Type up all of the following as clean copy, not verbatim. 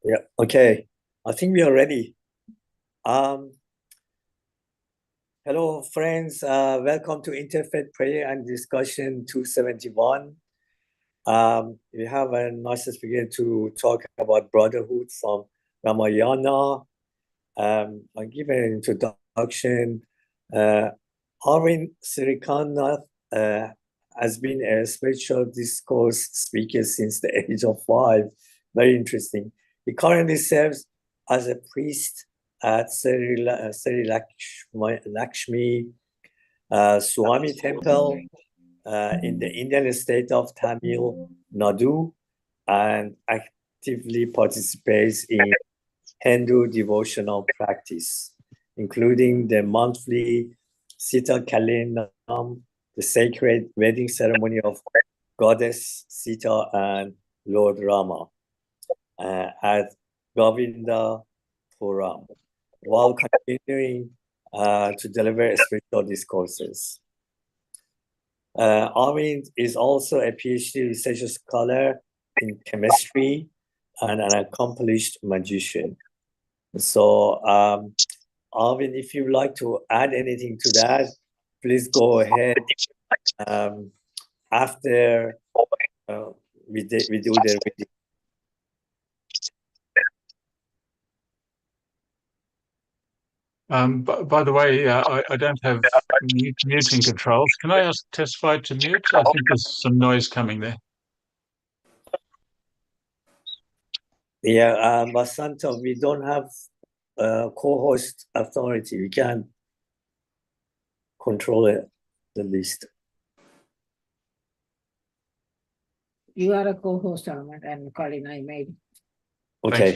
Yeah, okay. I think we are ready. Um, Hello, friends. Welcome to Interfaith Prayer and Discussion 271. We have a nice speaker to talk about brotherhood from Ramayana. I'll give an introduction. Arvind Sirikanath has been a spiritual discourse speaker since the age of 5. Very interesting. He currently serves as a priest at Sri Lakshmi Swami Temple in the Indian state of Tamil Nadu and actively participates in Hindu devotional practice, including the monthly Sita Kalinam, the sacred wedding ceremony of Goddess Sita and Lord Rama at Govinda Puram, while continuing to deliver spiritual discourses. Arvind is also a PhD research scholar in chemistry and an accomplished magician. So, Arvind, if you'd like to add anything to that, please go ahead. After we do the reading. By the way, I don't have muting controls. Can I ask testify to mute? I think there's some noise coming there. Yeah, Basanta, we don't have co-host authority. We can't control the list. You are a co-host, Ahmed, and Colin, I made. Okay.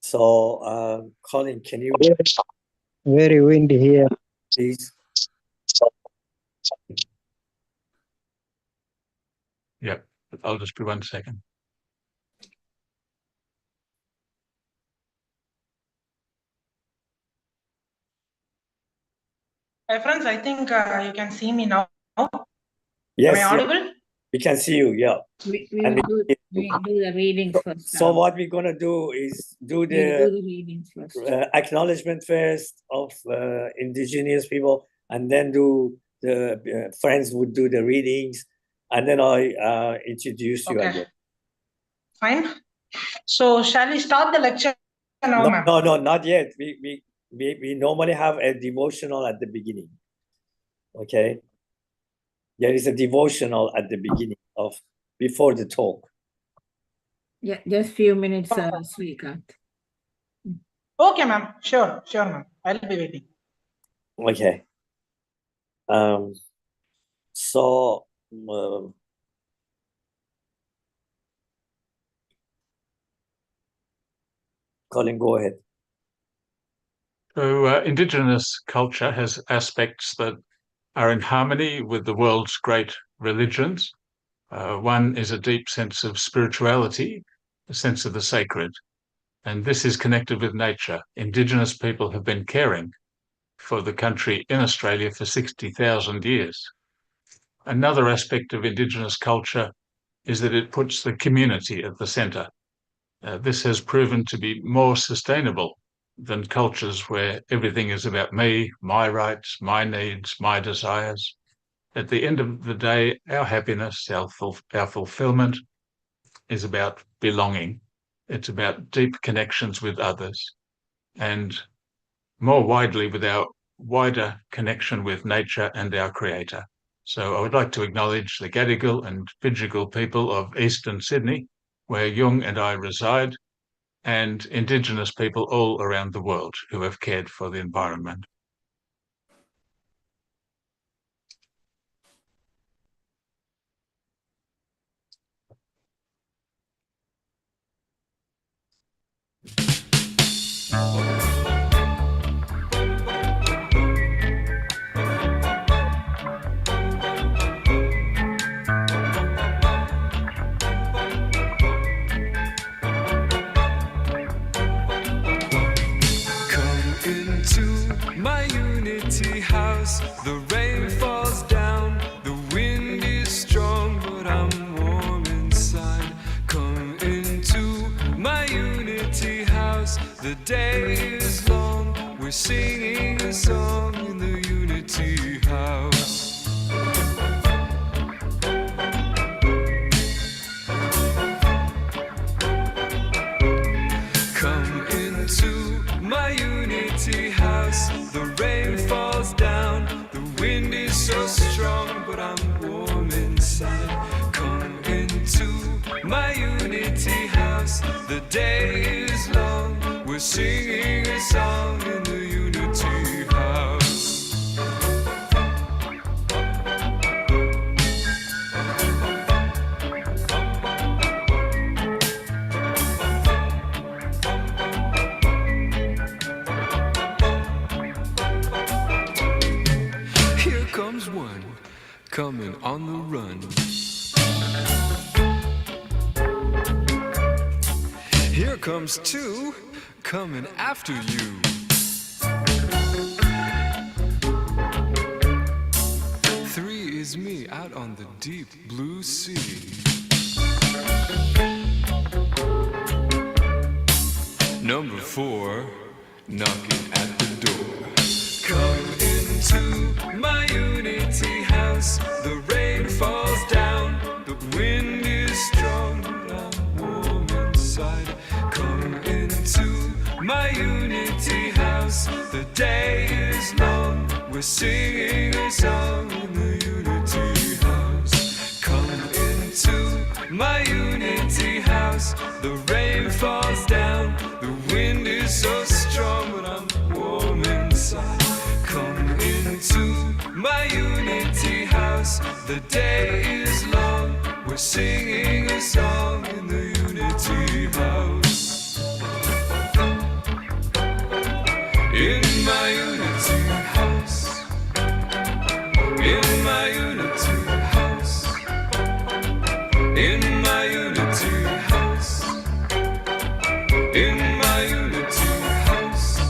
So, Colin, can you very windy here, please? Yeah, I'll just be 1 second. Hi friends, I think you can see me now. Yes, Am I audible? We can see you, yeah. We do the readings first. So what we're going to do is do the readings first. acknowledgement first of indigenous people, and then do the friends would do the readings, and then I introduce you again. Fine. So shall we start the lecture now, ma'am? No, not yet. We normally have a devotional at the beginning. Okay. There is a devotional at the beginning before the talk. Yeah, just few minutes, Srikanth. Okay, ma'am. Sure, ma'am. I'll be waiting. Okay. So Colin, go ahead. So, indigenous culture has aspects that are in harmony with the world's great religions. One is a deep sense of spirituality, a sense of the sacred, and this is connected with nature. Indigenous people have been caring for the country in Australia for 60,000 years. Another aspect of Indigenous culture is that it puts the community at the centre. This has proven to be more sustainable than cultures where everything is about me, my rights, my needs, my desires. At the end of the day, our happiness, our fulfillment is about belonging. It's about deep connections with others, and more widely with our wider connection with nature and our Creator. So I would like to acknowledge the Gadigal and Bidjigal people of Eastern Sydney, where Jung and I reside, and Indigenous people all around the world who have cared for the environment. My The day is long, we're singing a song in the Unity House. Come into my Unity House. The rain falls down, the wind is so strong, but I'm warm inside. Come into my Unity House. The day is long, we're singing a song in the Unity House. Here comes one, coming on the run. Here comes two, coming after you. Three is me out on the deep blue sea. Number four, knocking at the door. Come into my Unity House. The rain falls down, the wind is strong, but I'm warm inside. Come into my Unity House. The day is long, we're singing a song in the Unity House. Come into my Unity House. The rain falls down, the wind is so strong, but I'm warm inside. Come into my Unity House. The day is long, we're singing a song in the Unity House. In my Unity House. In my Unity House. In my Unity House. In my Unity House.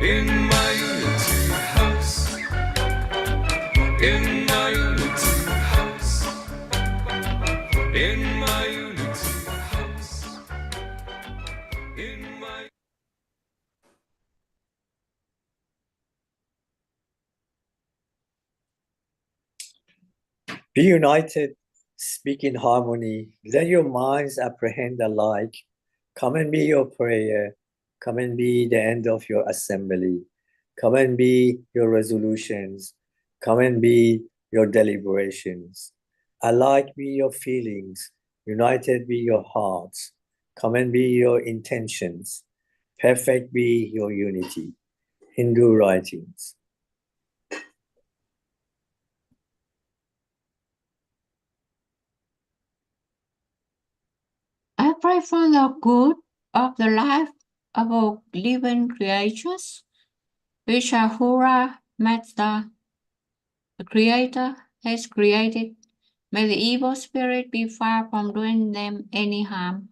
In my Unity House. In my Unity House. In my Unity House. In my Be united, speak in harmony, let your minds apprehend alike. Come and be your prayer, come and be the end of your assembly, come and be your resolutions, come and be your deliberations. Alike be your feelings, united be your hearts, come and be your intentions, perfect be your unity. Hindu writings. I pray for the good of the life of all living creatures, which Ahura Mazda, the Creator, has created. May the evil spirit be far from doing them any harm.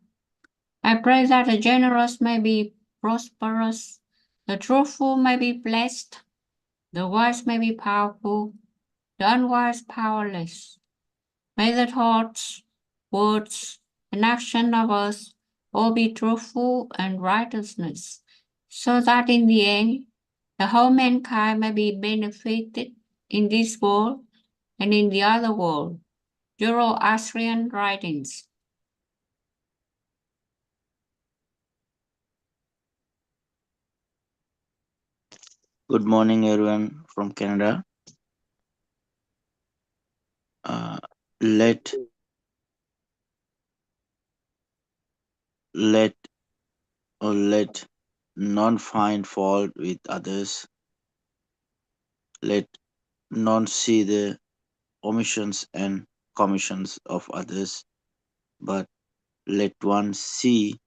I pray that the generous may be prosperous, the truthful may be blessed, the wise may be powerful, the unwise powerless. May the thoughts, words, and action of us all be truthful and righteousness, so that in the end, the whole mankind may be benefited in this world and in the other world. Zoroastrian writings. Good morning, everyone from Canada. Let none find fault with others. Let none see the omissions and commissions of others, but let one see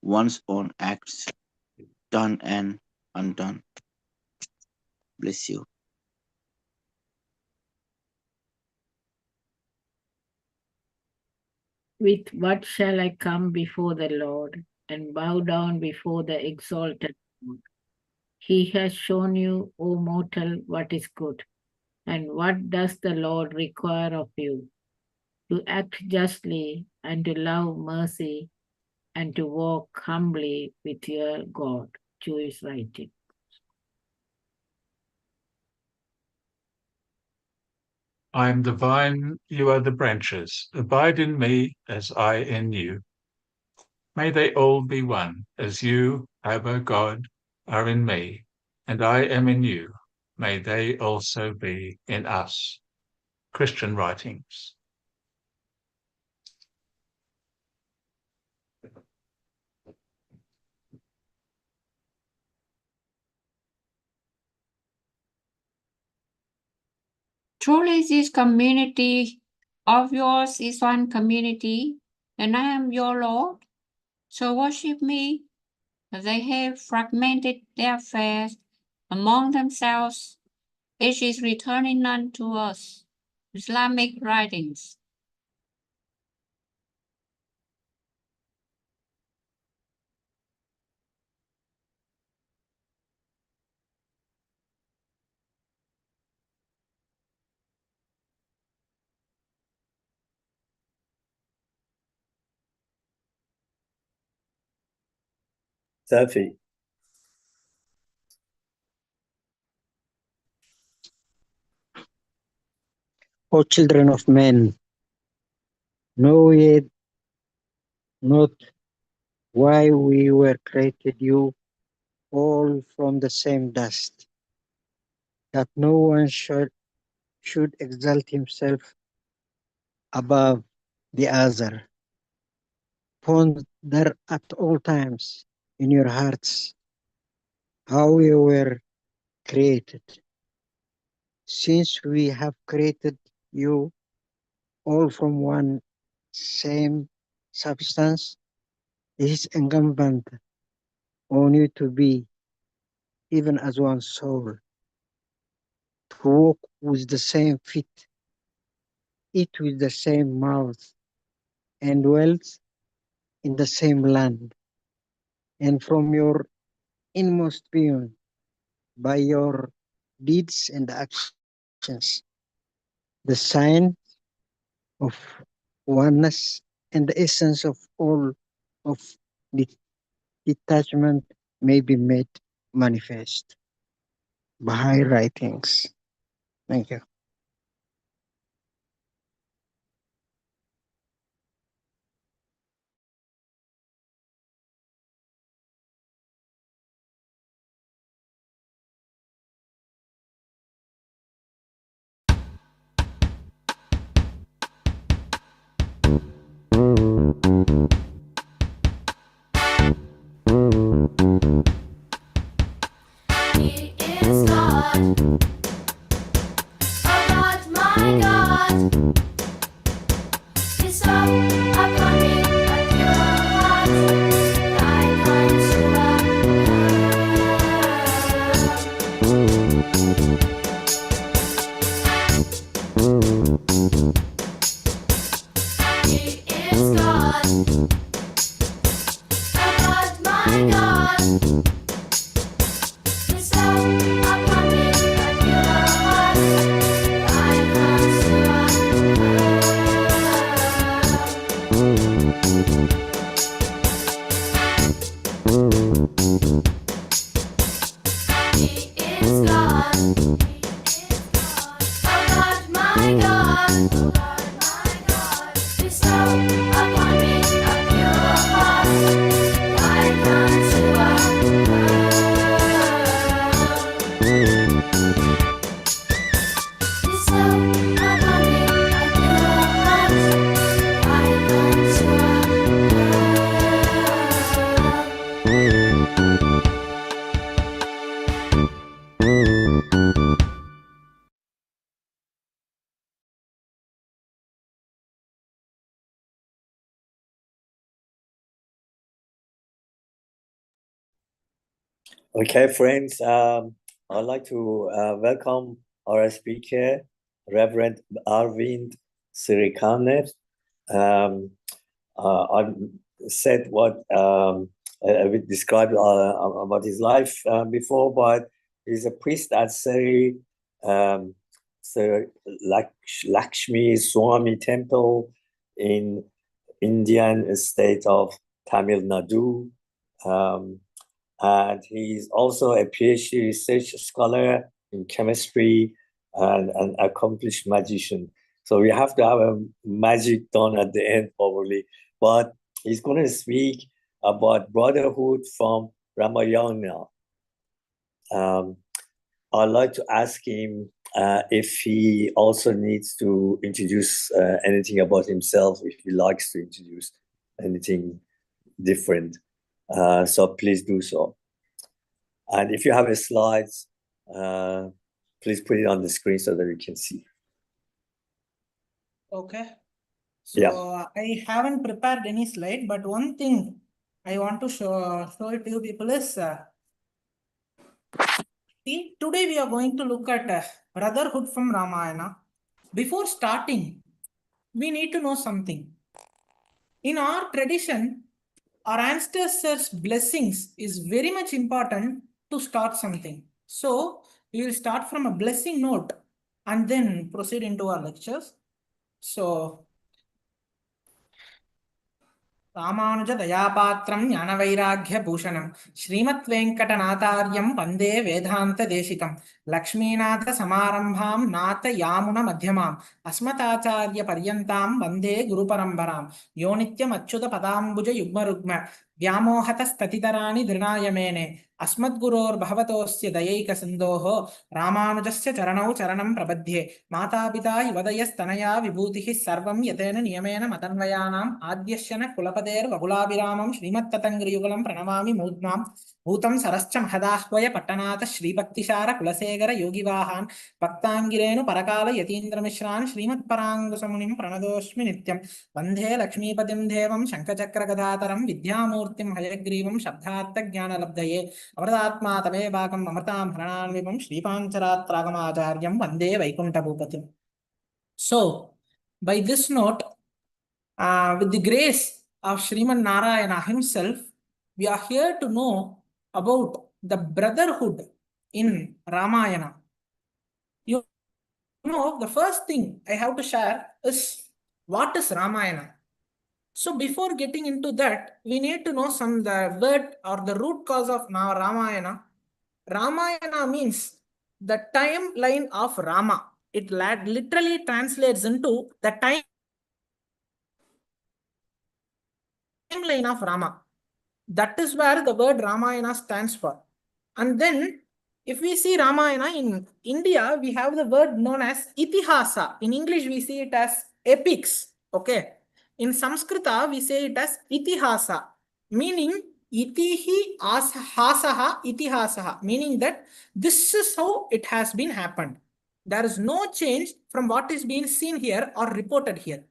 one's own acts done and undone. Bless you. With what shall I come before the Lord and bow down before the exalted Lord? He has shown you, O mortal, what is good. And what does the Lord require of you? To act justly and to love mercy and to walk humbly with your God. Jewish writing. I am the vine, you are the branches. Abide in me as I in you. May they all be one, as you, Abba God, are in me, and I am in you. May they also be in us. Christian writings. Truly, this community of yours is one community, and I am your Lord. So worship me. They have fragmented their affairs among themselves. It is returning unto us. Islamic writings. Sophie. O children of men, know ye not why we were created you all from the same dust, that no one should exalt himself above the other. Ponder at all times in your hearts how we were created. Since we have created you all from one same substance, it is incumbent on you to be, even as one soul, to walk with the same feet, eat with the same mouth, and dwell in the same land. And from your inmost being, by your deeds and actions, the sign of oneness and the essence of all of the detachment may be made manifest. Baha'i writings. Thank you. He is God, oh God, my God. His love upon me, a pure heart, like unto He is God, oh God, my God. His love upon me, a pure heart, like unto He is God, oh God, my God. His love upon me, a pure heart, like unto His love upon me, a pure heart, like Okay, friends, I'd like to welcome our speaker, Reverend Arvind Sirikaner. I've said what we described about his life before, but he's a priest at Sri Lakshmi Swami Temple in Indian state of Tamil Nadu. And he's also a PhD research scholar in chemistry and an accomplished magician. So we have to have a magic done at the end, probably. But he's going to speak about brotherhood from Ramayana. I'd like to ask him if he also needs to introduce anything about himself, if he likes to introduce anything different. So please do so. And if you have a slides, please put it on the screen so that we can see. Okay. So Yeah. I haven't prepared any slide, but one thing I want to show it to you people is see, today we are going to look at brotherhood from Ramayana. Before starting, we need to know something. In our tradition, our ancestors' blessings is very much important to start something. So we will start from a blessing note and then proceed into our lectures. So Ramanuja దయాపాత్రం జ్ఞానవైరాగ్య Bhushanam శ్రీమత్ వెంకటనాథార్యం వందే వేదాంత దేశికం లక్ష్మీనాథ సమారంభాం నాథ యామున మధ్యమాం అస్మతాచార్య పర్యంతాం వందే గురు పరంపరాం యో నిత్యం అచ్యుత పదాంబుజ యుగ్మరుగ్మ వ్యామోహత స్థతితరాణి దృణాయమేనే అస్మద్గురోర్భవతోస్య దయైక సింధోః రామానుజస్య చరణౌ చరణం ప్రపద్యే మాతాపితా యువదయస్తనయా విభూతిః సర్వం యతేన నియమేన మతన్వయానాం ఆద్యశ్చన కులపతేర్వకులాభిరామం శ్రీమత్తతంగ్రియుగళం ప్రణమామి మూర్ధ్నాం భూతం సరశ్చ మహదాహ్వయ పట్టణాత శ్రీభక్తిశార కులశేఖర యోగివాహాన్ భక్తాంగిరేణు పరకాల యతీంద్రమిశ్రాన్ శ్రీమత్పరాంగుసమునిం ప్రణదోష్మి నిత్యం వందే లక్ష్మీపతిం దేవం శంఖచక్రగదాతరం విద్యామూర్తిం హయగ్రీవం శబ్దార్థ జ్ఞానలబ్ధయే అమృతాత్మా తమేవాకం అమృతాం హరణాన్విపం శ్రీపాంచరాత్రాగమాచార్యం వందే వైకుంఠభూపతిం. So, by this note, with the grace of Sriman Narayana himself, we are here to know about the brotherhood in Ramayana. You know, the first thing I have to share is what is Ramayana. So before getting into that, we need to know the word or the root cause of Ramayana. Ramayana means the timeline of Rama. It literally translates into the timeline of Rama. That is where the word Ramayana stands for. And then if we see Ramayana in India, we have the word known as Itihasa. In English, we see it as epics. Okay. In Sanskrita, we say it as Itihasa, meaning Itihi hasaha itihasaha, meaning that this is how it has been happened. There is no change from what is being seen here or reported here.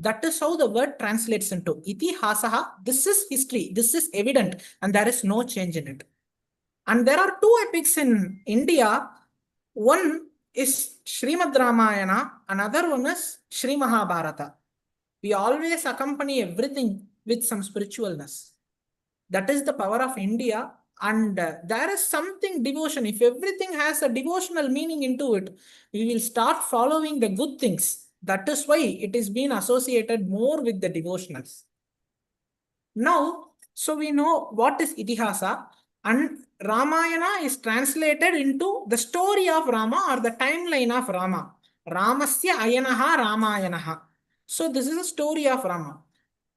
That is how the word translates into Itihasaha. This is history. This is evident, and there is no change in it. And there are two epics in India. One is Srimad Ramayana, another one is Sri Mahabharata. We always accompany everything with some spiritualness. That is the power of India. And there is something devotion. If everything has a devotional meaning into it, we will start following the good things. That is why it is being associated more with the devotionals. Now, so we know what is Itihasa, and Ramayana is translated into the story of Rama or the timeline of Rama. Ramasya ayanaha Ramayanaha. So this is a story of Rama.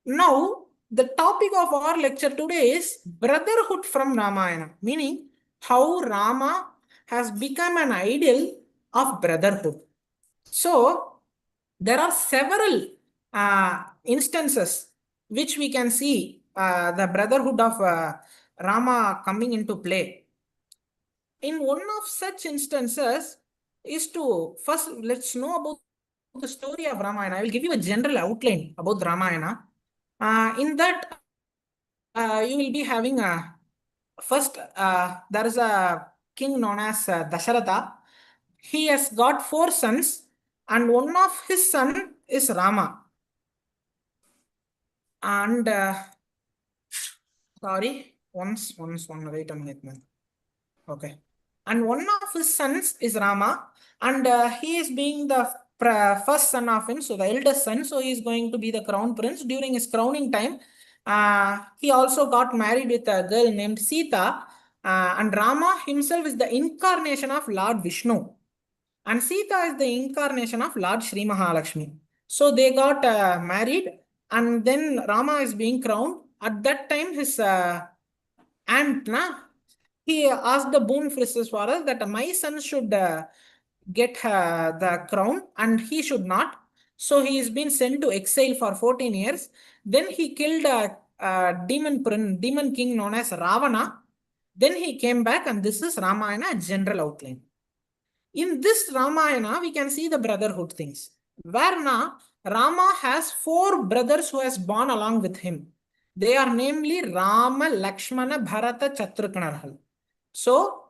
Now, the topic of our lecture today is brotherhood from Ramayana, meaning how Rama has become an ideal of brotherhood. So, there are several instances which we can see the brotherhood of Rama coming into play. In one of such instances is to first let's know about the story of Ramayana. I will give you a general outline about Ramayana. In that, you will be having first there is a king known as Dasharatha. He has got 4 sons, and one of his son is Rama. And sorry, wait a minute, man. Okay. And one of his sons is Rama, and he is being the first son of him, so the eldest son, so he is going to be the crown prince. During his crowning time, He also got married with a girl named Sita, and Rama himself is the incarnation of Lord Vishnu, and Sita is the incarnation of Lord Sri Mahalakshmi. So they got married, and then Rama is being crowned. At that time, his aunt, he asked the boon for his father that my son should get the crown and he should not. So he is being sent to exile for 14 years. Then he killed a demon king known as Ravana. Then he came back, and this is Ramayana general outline. In this Ramayana, we can see the brotherhood things. Where now Rama has 4 brothers who has born along with him. They are namely Rama, Lakshmana, Bharata, Shatrughnarhal. So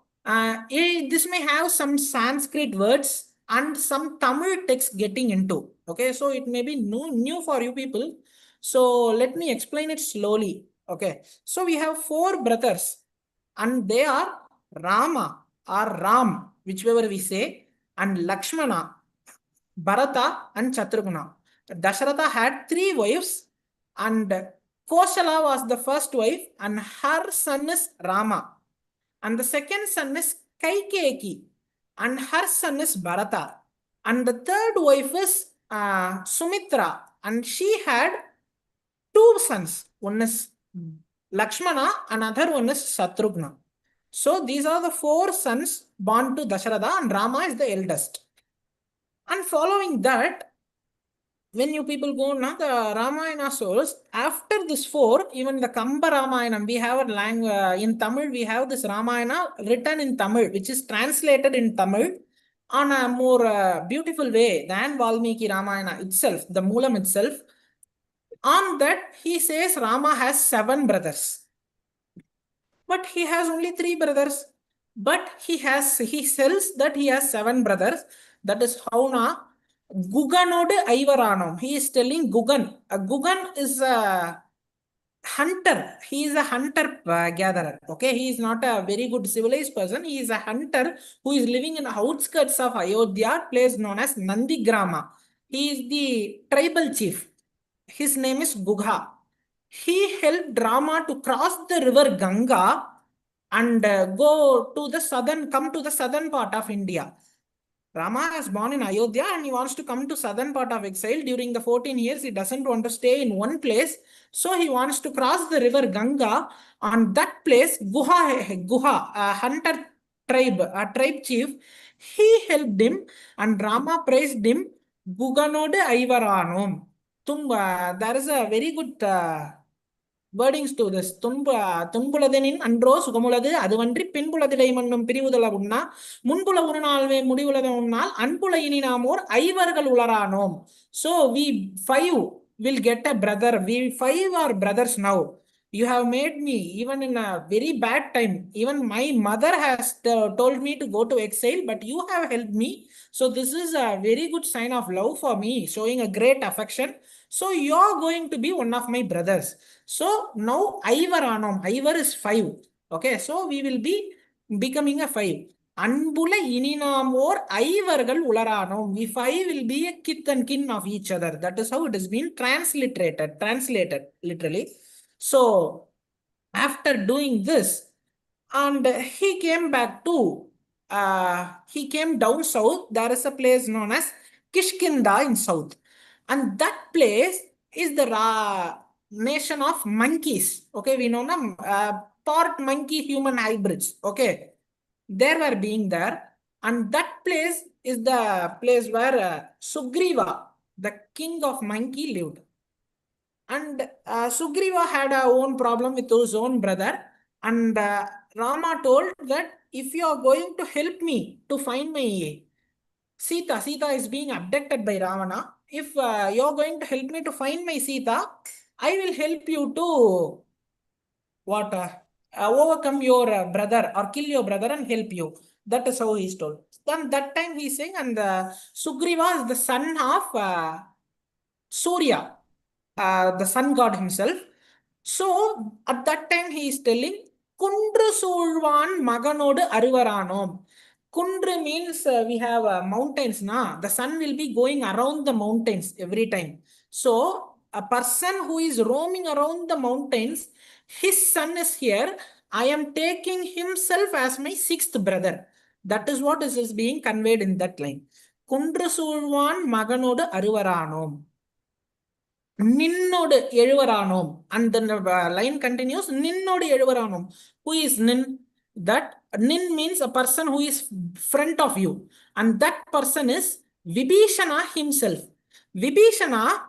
this may have some Sanskrit words and some Tamil text getting into. Okay, so it may be new for you people. So let me explain it slowly. Okay, so we have 4 brothers, and they are Rama or Ram, whichever we say, and Lakshmana, Bharata, and Shatrugna. Dasharatha had 3 wives, and Kosala was the first wife, and her son is Rama. And the second son is Kaikeyi, and her son is Bharata. And the third wife is Sumitra, and she had 2 sons. One is Lakshmana, another one is Shatrugna. So these are the 4 sons born to Dasharatha, and Rama is the eldest. And following that, when you people go now, the Ramayana source, after this 4, even the Kamba Ramayana, we have a language in Tamil, we have this Ramayana written in Tamil, which is translated in Tamil on a more beautiful way than Valmiki Ramayana itself, the Moolam itself. On that, he says Rama has 7 brothers. But he has only 3 brothers. But he tells that he has 7 brothers. That is how now Guganode Ivaranam. He is telling Gugan. Gugan is a hunter. He is a hunter gatherer. Okay, he is not a very good civilized person. He is a hunter who is living in the outskirts of Ayodhya, place known as Nandigrama. He is the tribal chief. His name is Gugha. He helped Rama to cross the river Ganga and come to the southern part of India. Rama is born in Ayodhya and he wants to come to southern part of exile. During the 14 years, he doesn't want to stay in one place. So he wants to cross the river Ganga. On that place, Guha, a hunter tribe, a tribe chief, he helped him, and Rama praised him. Guganode Ivaranum. There is a very good wordings to this. துன்புலதெனின் அன்றோ சுகமுலது அதுவன்றி பின்புலதிடை மண்ணும் பிரிவுதல உண்ணா முன்புல ஒரு நாள்வே முடிவுலத உன்னால் அன்புல இனி Namor ஐவர்கள் உளரானோம். So we 5 will get a brother. We 5 are brothers now. You have made me, even in a very bad time, even my mother has told me to go to exile, but you have helped me. So this is a very good sign of love for me, showing a great affection. So you're going to be one of my brothers. So now Ivaranam, Ivar is 5. Okay, so we will be becoming a 5. Anbula ininamor Ivargal ularanam. We 5 will be a kith and kin of each other. That is how it has been translated literally. So after doing this, and he came back to, he came down south. There is a place known as Kishkinda in south. And that place is the nation of monkeys. Okay, we know part monkey human hybrids. Okay, there were being there. And that place is the place where Sugriva, the king of monkey, lived. And Sugriva had a own problem with his own brother. And Rama told that if you are going to help me to find my Sita is being abducted by Ravana. If you're going to help me to find my Sita, I will help you to overcome your brother or kill your brother and help you. That is how he is told. Then that time he is saying, and Sugriva is the son of Surya, the sun god himself. So at that time he is telling, Kundru Sulvan Maganodu Arivaranom. Kundru means we have mountains. The sun will be going around the mountains every time. So a person who is roaming around the mountains, his son is here. I am taking himself as my sixth brother. That is what is being conveyed in that line. Kundru Sulwan Maganodu Aruvaranum. Ninnodu Eluvaranum. And then the line continues, Ninnodu Eluvaranum. Who is Nin? That Nin means a person who is front of you. And that person is Vibhishana himself. Vibhishana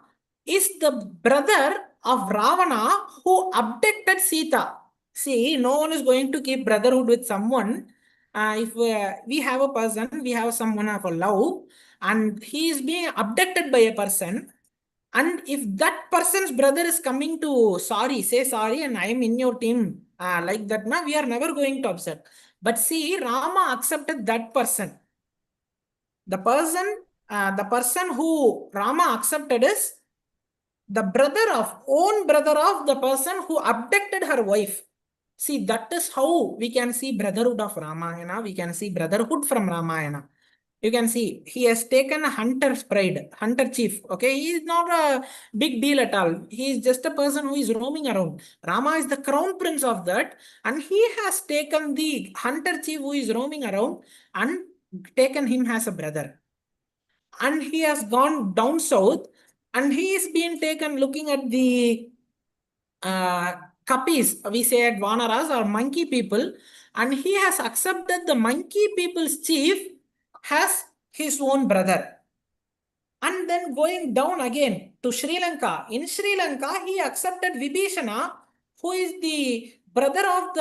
is the brother of Ravana who abducted Sita. See, no one is going to keep brotherhood with someone. If we have a person, we have someone of a love, and he is being abducted by a person. And if that person's brother is coming to say sorry, and I am in your team, like that, we are never going to upset. But see, Rama accepted that person. The person who Rama accepted is the own brother of the person who abducted her wife. See, that is how we can see brotherhood of Ramayana. We can see brotherhood from Ramayana. You can see he has taken a hunter's pride, hunter chief. Okay, he is not a big deal at all. He is just a person who is roaming around. Rama is the crown prince of that, and he has taken the hunter chief who is roaming around and taken him as a brother. And he has gone down south, and he is being taken looking at the kapis, we say at Vanaras or monkey people, and he has accepted the monkey people's chief as his own brother. And then going down again to Sri Lanka. In Sri Lanka, he accepted Vibhishana, who is the brother of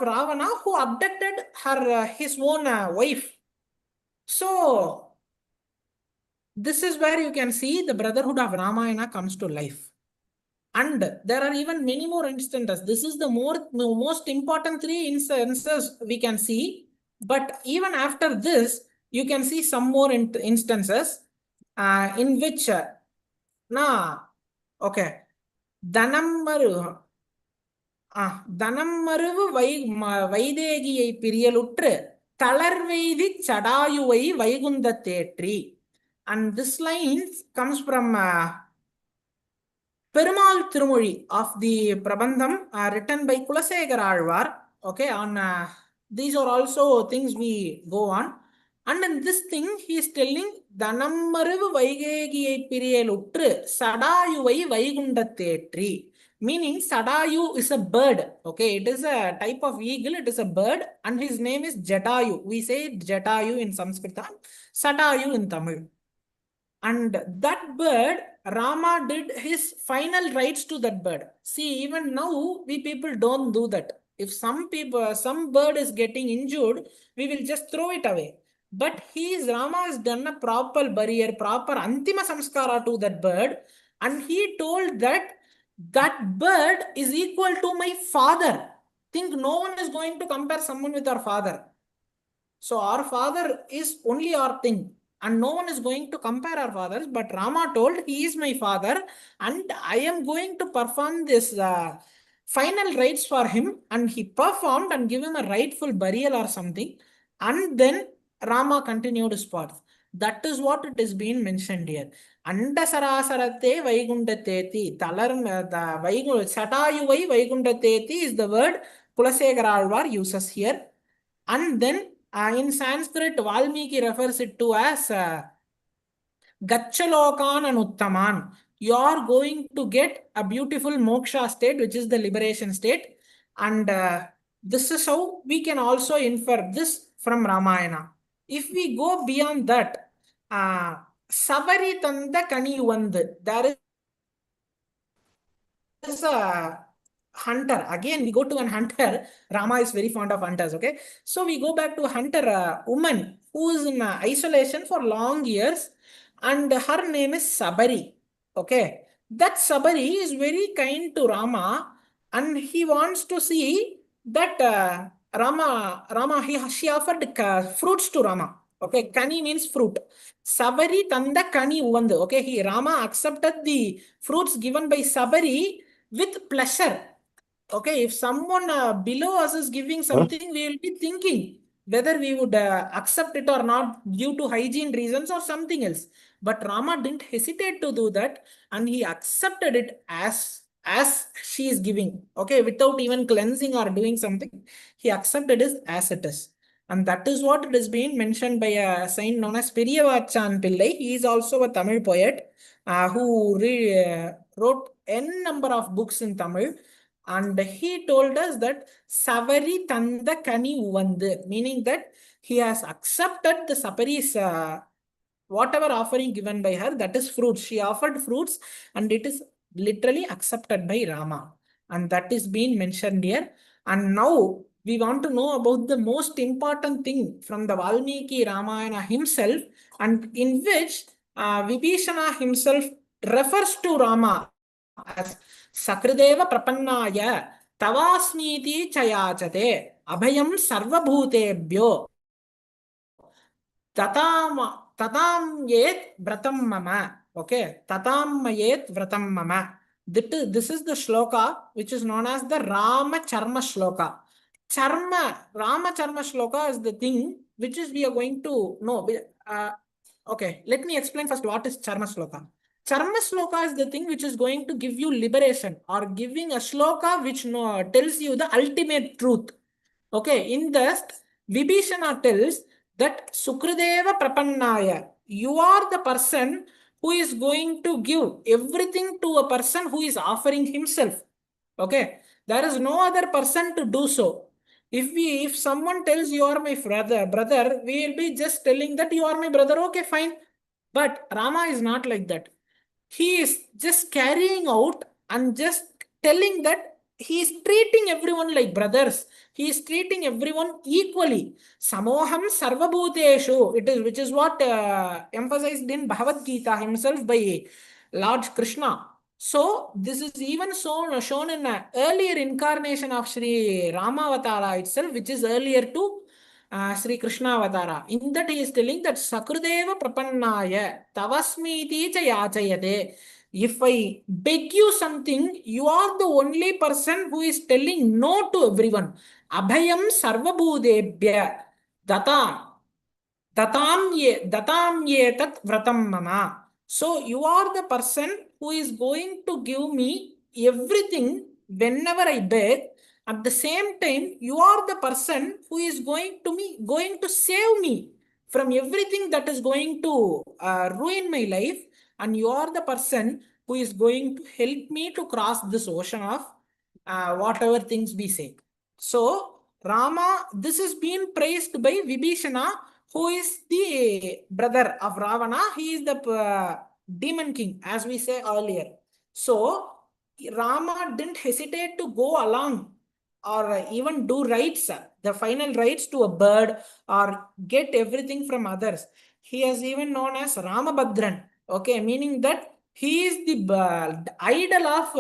Ravana, who abducted his own wife. So this is where you can see the brotherhood of Ramayana comes to life. And there are even many more instances. This is the most important 3 instances we can see. But even after this, you can see some more instances in which, okay, Danammaru Vaidegiyai Piriyalutru Talarveidi Chadayuvai Vaikundathetri. And this line comes from Perumal Tirumozhi of the Prabandham written by Kulasekara Alvar. Okay, on these are also things we go on. And in this thing, he is telling Danammarivu Vaigegiyai Piriyalutru Sadayuvai Vaikundathetri. Meaning Sadayu is a bird. Okay, it is a type of eagle, it is a bird, and his name is Jatayu. We say Jatayu in Sanskrit, Sadayu in Tamil. And that bird, Rama did his final rites to that bird. See, even now, we people don't do that. If some bird is getting injured, we will just throw it away. But Rama has done a proper burial, proper Antima Samskara to that bird. And he told that bird is equal to my father. Think no one is going to compare someone with our father. So our father is only our thing. And no one is going to compare our fathers, but Rama told he is my father, and I am going to perform this final rites for him. And he performed and gave him a rightful burial or something. And then Rama continued his path. That is what it is being mentioned here. Andasarasarate Vaikundateti. Satayuvai Vaikundateti is the word Kulasekara Alvar uses here. And then in Sanskrit, Valmiki refers it to as Gachalokan and Uttaman. You are going to get a beautiful moksha state, which is the liberation state. And this is how we can also infer this from Ramayana. If we go beyond that, Savari Tanda Kani Vandu, there is a hunter. Again, we go to an hunter. Rama is very fond of hunters. Okay, so we go back to a hunter woman who is in isolation for long years, and her name is Sabari. Okay, that Sabari is very kind to Rama, and he wants to see that she offered fruits to Rama. Okay, Kani means fruit. Sabari Tanda Kani Uvandu. Okay, Rama accepted the fruits given by Sabari with pleasure. Okay, if someone below us is giving something, we will be thinking whether we would accept it or not due to hygiene reasons or something else. But Rama didn't hesitate to do that, and he accepted it as she is giving, okay, without even cleansing or doing something. He accepted it as it is. And that is what it is being mentioned by a saint known as Periyavachan Pillai. He is also a Tamil poet who wrote n number of books in Tamil. And he told us that Savari Tanda Kani Uvandu, meaning that he has accepted the Sapari's whatever offering given by her, that is fruits. She offered fruits, and it is literally accepted by Rama. And that is being mentioned here. And now we want to know about the most important thing from the Valmiki Ramayana himself, and in which Vibhishana himself refers to Rama as Sakrideva Prapannaya Tavasmiti Chayachate Abhayam Sarvabhutebhyo Tatam yet vratam mama. Okay, tatam yet vratam mama. This is the shloka which is known as the Rama Charma shloka. Rama Charma shloka is the thing which is we are going to know. Okay, let me explain first what is Charma shloka. Charma shloka is the thing which is going to give you liberation, or giving a shloka which tells you the ultimate truth. Okay, in this, Vibhishana tells that Sukrideva Prapannaya, you are the person who is going to give everything to a person who is offering himself. Okay, there is no other person to do so. If someone tells you are my brother, we will be just telling that you are my brother. Okay, fine. But Rama is not like that. He is just carrying out and just telling that he is treating everyone like brothers. He is treating everyone equally. Samoham sarvabhuteshu. It is, which is what emphasized in Bhagavad Gita himself by Lord Krishna. So this is even shown in an earlier incarnation of Sri Ramavatara itself, which is earlier to Sri Krishna Avatara. In that he is telling that Sakrudeva Prapannaya Tavasmiti Chayachayade. If I beg you something, you are the only person who is telling no to everyone. Abhayam Sarvabhudebhya Datam ye tat vratam mama. So you are the person who is going to give me everything whenever I beg. At the same time, you are the person who is going to save me from everything that is going to ruin my life, and you are the person who is going to help me to cross this ocean of whatever things we say. So Rama, this is being praised by Vibhishana, who is the brother of Ravana. He is the demon king, as we say earlier. So Rama didn't hesitate to go along or even do rites, the final rites to a bird, or get everything from others. He is even known as Ramabhadran, okay, meaning that he is the idol of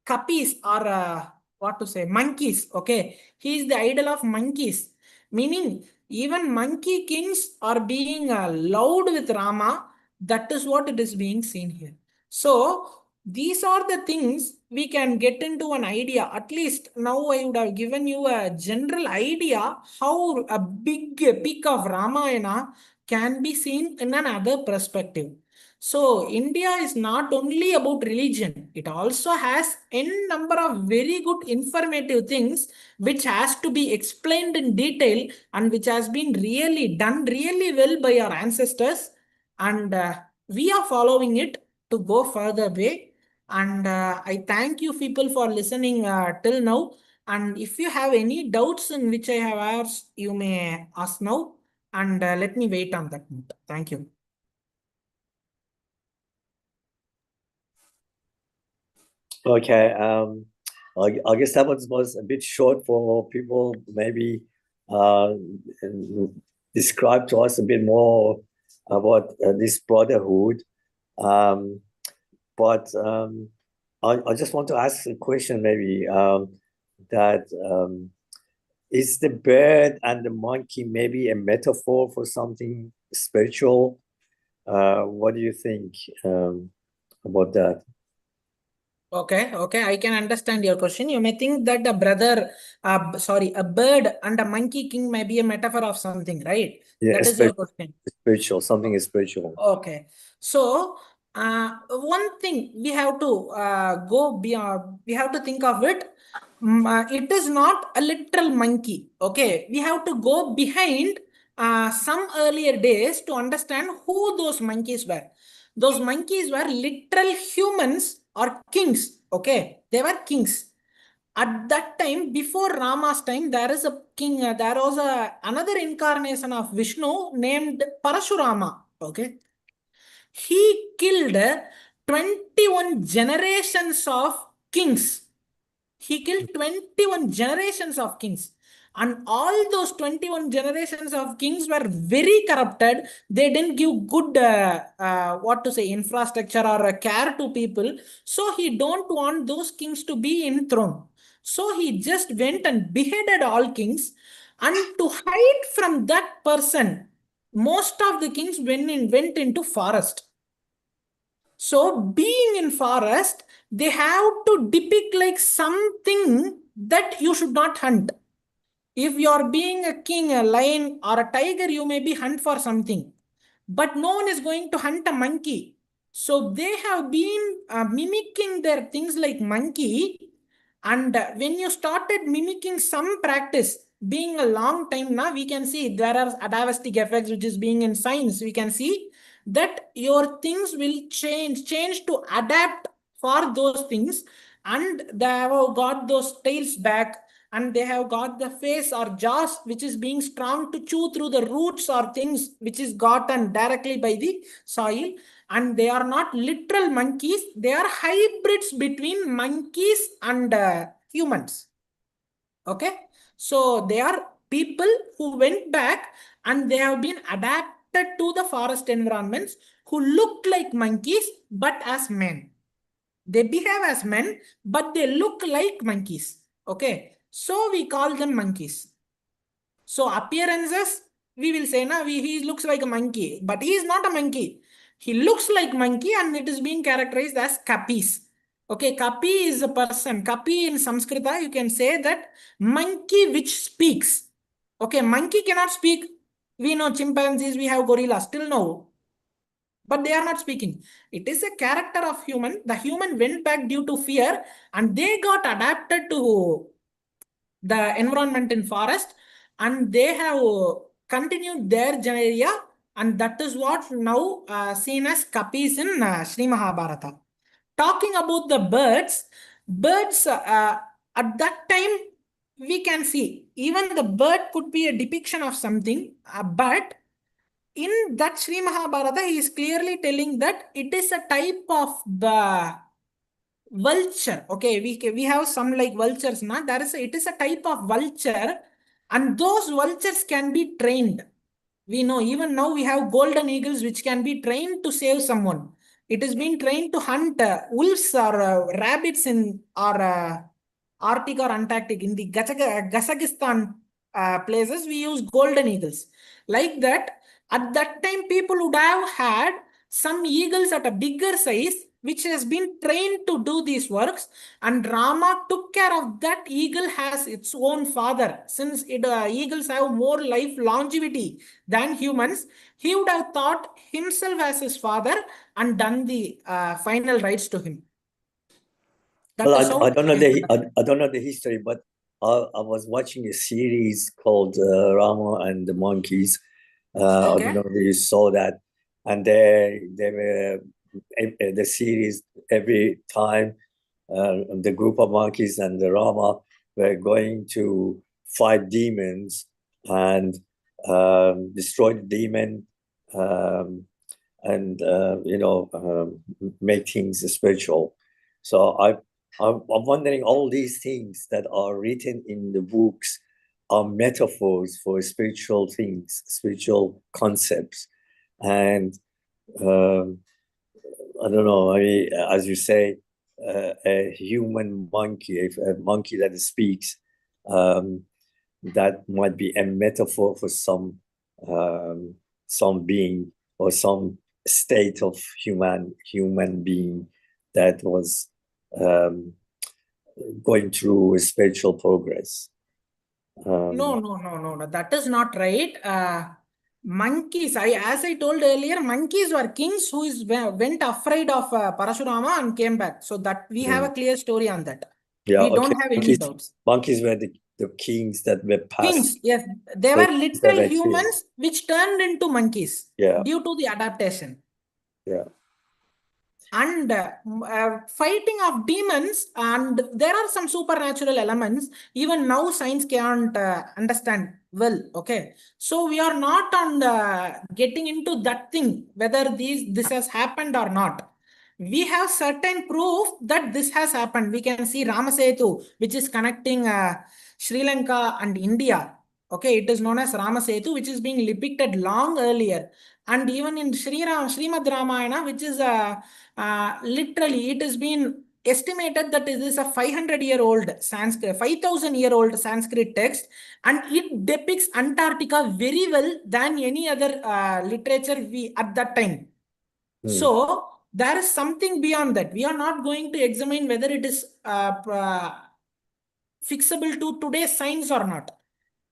kapis, or what to say, monkeys. Okay, he is the idol of monkeys, meaning even monkey kings are being loud with Rama. That is what it is being seen here. So these are the things we can get into an idea. At least now I would have given you a general idea how a big epic of Ramayana can be seen in another perspective. So India is not only about religion, it also has n number of very good informative things which has to be explained in detail, and which has been really done really well by our ancestors, and we are following it to go further way. And I thank you people for listening till now. And if you have any doubts in which I have asked, you may ask now, and let me wait on that note. Thank you. Okay, I guess that was a bit short for people. Maybe describe to us a bit more about this brotherhood. But I just want to ask a question, maybe that is the bird and the monkey maybe a metaphor for something spiritual? What do you think about that? Okay, I can understand your question. You may think that a bird and a monkey king may be a metaphor of something, right? Yeah, That is your question. spiritual, something is spiritual. Okay, so one thing we have to go beyond, we have to think of it. It is not a literal monkey. Okay, we have to go behind some earlier days to understand who those monkeys were. Those monkeys were literal humans or kings. Okay, they were kings. At that time, before Rama's time, there is a king. There was another incarnation of Vishnu named Parashurama. Okay, he killed 21 generations of kings. He killed 21 generations of kings. And all those 21 generations of kings were very corrupted. They didn't give good, infrastructure or care to people. So he don't want those kings to be in throne. So he just went and beheaded all kings. And to hide from that person, most of the kings went into forest. So being in forest, they have to depict like something that you should not hunt. If you are being a king, a lion, or a tiger, you may be hunt for something. But no one is going to hunt a monkey. So they have been mimicking their things like monkey. And when you started mimicking some practice, being a long time now, we can see there are atavistic effects, which is being in science. We can see that your things will change to adapt for those things. And they have got those tails back, and they have got the face or jaws which is being strong to chew through the roots or things which is gotten directly by the soil. And they are not literal monkeys, they are hybrids between monkeys and humans. Okay, so they are people who went back and they have been adapted to the forest environments, who look like monkeys but as men. They behave as men, but they look like monkeys. Okay, so we call them monkeys. So appearances, we will say, he looks like a monkey, but he is not a monkey. He looks like monkey, and it is being characterized as kapis. Okay, kapi is a person. Kapi in Sanskrita, you can say that monkey which speaks. Okay, monkey cannot speak. We know chimpanzees, we have gorillas, still no. But they are not speaking. It is a character of human. The human went back due to fear, and they got adapted to the environment in forest, and they have continued their area, and that is what now seen as kapis in Sri Mahabharata. Talking about the birds, at that time we can see even the bird could be a depiction of something, but in that Sri Mahabharata, he is clearly telling that it is a type of the vulture. Okay, we have some like vultures now. It is a type of vulture, and those vultures can be trained. We know even now we have golden eagles which can be trained to save someone. It is being trained to hunt wolves or rabbits in or Arctic or Antarctic. In the Kazakhstan places, we use golden eagles. Like that, at that time, people would have had some eagles at a bigger size, which has been trained to do these works, and Rama took care of that eagle as its own father. Since eagles have more life longevity than humans, he would have thought himself as his father and done the final rites to him. Well, I don't know I don't know the history, but I was watching a series called Rama and the Monkeys. I don't know if you saw that, and they were the series every time the group of monkeys and the Rama were going to fight demons and destroy the demon and make things spiritual. So I'm wondering, all these things that are written in the books are metaphors for spiritual things, spiritual concepts. And I don't know, as you say, a human monkey, a monkey that speaks, that might be a metaphor for some being or some state of human being that was um, going through spiritual progress. No. That is not right. Monkeys, as I told earlier, monkeys were kings who went afraid of Parashurama and came back. So that we have a clear story on that. Yeah, We don't okay. have any doubts. Monkeys were the kings that were passed. Kings, yes. They The were kings that literal were killed. humans which turned into monkeys Yeah. due to the adaptation. Yeah. And fighting of demons, and there are some supernatural elements even now science can't understand well. Okay, so we are not on the getting into that thing whether this has happened or not. We have certain proof that this has happened. We can see Ramasetu, which is connecting Sri Lanka and India. Okay, it is known as Ramasetu, which is being depicted long earlier. And even in Srimad Ramayana, which is literally, it has been estimated that it is a 500-year-old Sanskrit, 5,000-year-old Sanskrit text, and it depicts Antarctica very well than any other literature we at that time. So there is something beyond that. We are not going to examine whether it is fixable to today's science or not.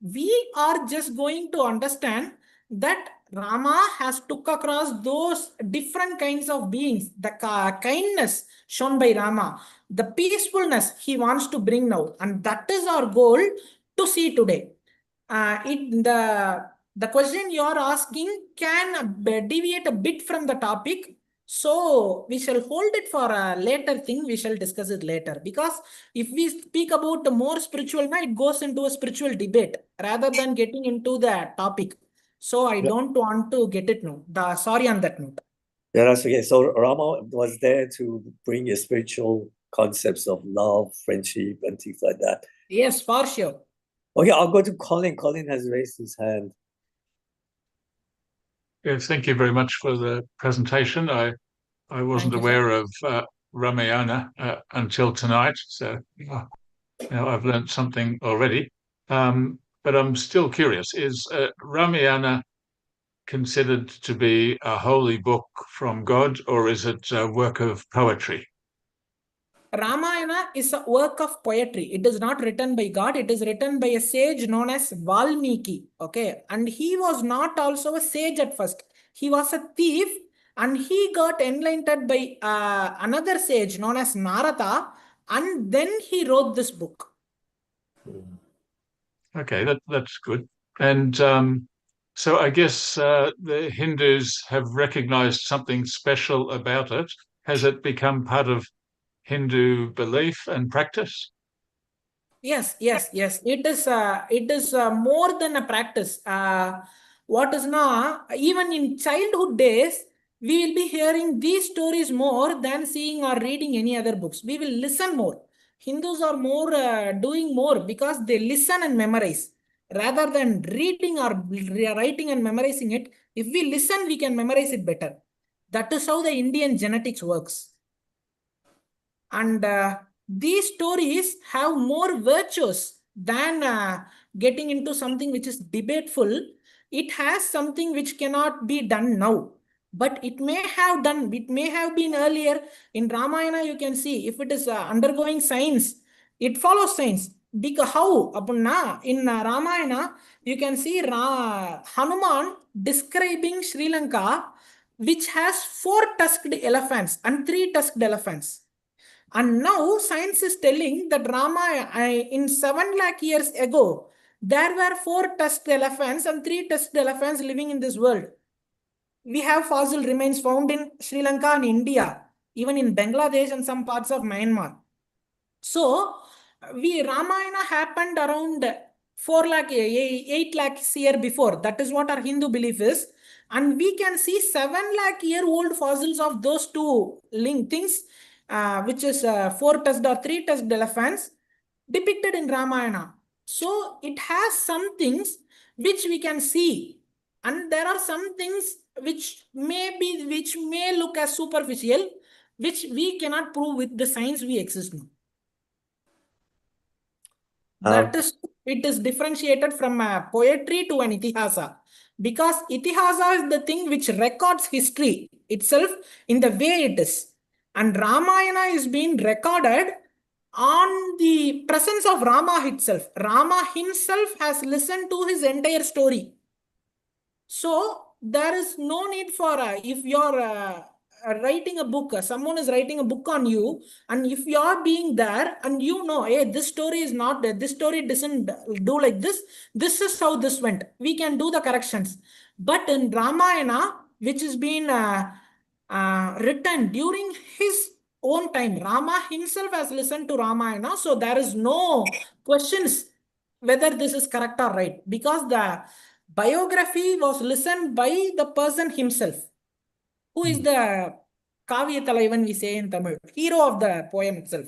We are just going to understand that Rama has took across those different kinds of beings, the kindness shown by Rama, the peacefulness he wants to bring now, and that is our goal to see today. The question you are asking can deviate a bit from the topic. So we shall hold it for a later thing. We shall discuss it later, because if we speak about the more spiritual, now it goes into a spiritual debate rather than getting into the topic. So I don't want to get it now. Sorry on that note. Yeah, that's okay. So Rama was there to bring spiritual concepts of love, friendship, and things like that. Yes, for sure. Okay, I'll go to Colin. Colin has raised his hand. Yes, thank you very much for the presentation. I wasn't Thank you, aware of Ramayana until tonight, so now I've learned something already. But I'm still curious, is Ramayana considered to be a holy book from God, or is it a work of poetry? Ramayana is a work of poetry. It is not written by God. It is written by a sage known as Valmiki. Okay. And he was not also a sage at first. He was a thief, and he got enlightened by another sage known as Narada, and then he wrote this book. Okay, that's good. And so I guess the Hindus have recognized something special about it. Has it become part of Hindu belief and practice? Yes. It is more than a practice. What is now, even in childhood days, we will be hearing these stories more than seeing or reading any other books. We will listen more. Hindus are more doing more because they listen and memorize rather than reading or writing and memorizing it. If we listen, we can memorize it better. That is how the Indian genetics works. And these stories have more virtues than getting into something which is debateful. It has something which cannot be done now, but it may have been earlier. In Ramayana, you can see if it is undergoing science, it follows science. Because how? In Ramayana, you can see Hanuman describing Sri Lanka, which has 4 tusked elephants and 3 tusked elephants. And now science is telling that in 7 lakh years ago, there were 4 tusked elephants and 3 tusked elephants living in this world. We have fossil remains found in Sri Lanka and India, even in Bangladesh and some parts of Myanmar. So, Ramayana happened around 4 lakh, 8 lakhs year before. That is what our Hindu belief is. And we can see 7 lakh year old fossils of those two things, which is 4 tusked or 3 tusked elephants depicted in Ramayana. So it has some things which we can see, and there are some things which may look as superficial, which we cannot prove with the science we exist now. It is differentiated from poetry to an itihasa, because itihasa is the thing which records history itself in the way it is. And Ramayana is being recorded on the presence of Rama itself. Rama himself has listened to his entire story. So there is no need for if you're writing a book, someone is writing a book on you, and if you're being there and you know, hey, this story is not, this story doesn't do like this, this is how this went, we can do the corrections. But in Ramayana, which is being written during his own time, Rama himself has listened to Ramayana, so there is no questions whether this is correct or right, because the biography was listened by the person himself, who is the Kavya Talaivan, we say in Tamil, hero of the poem itself.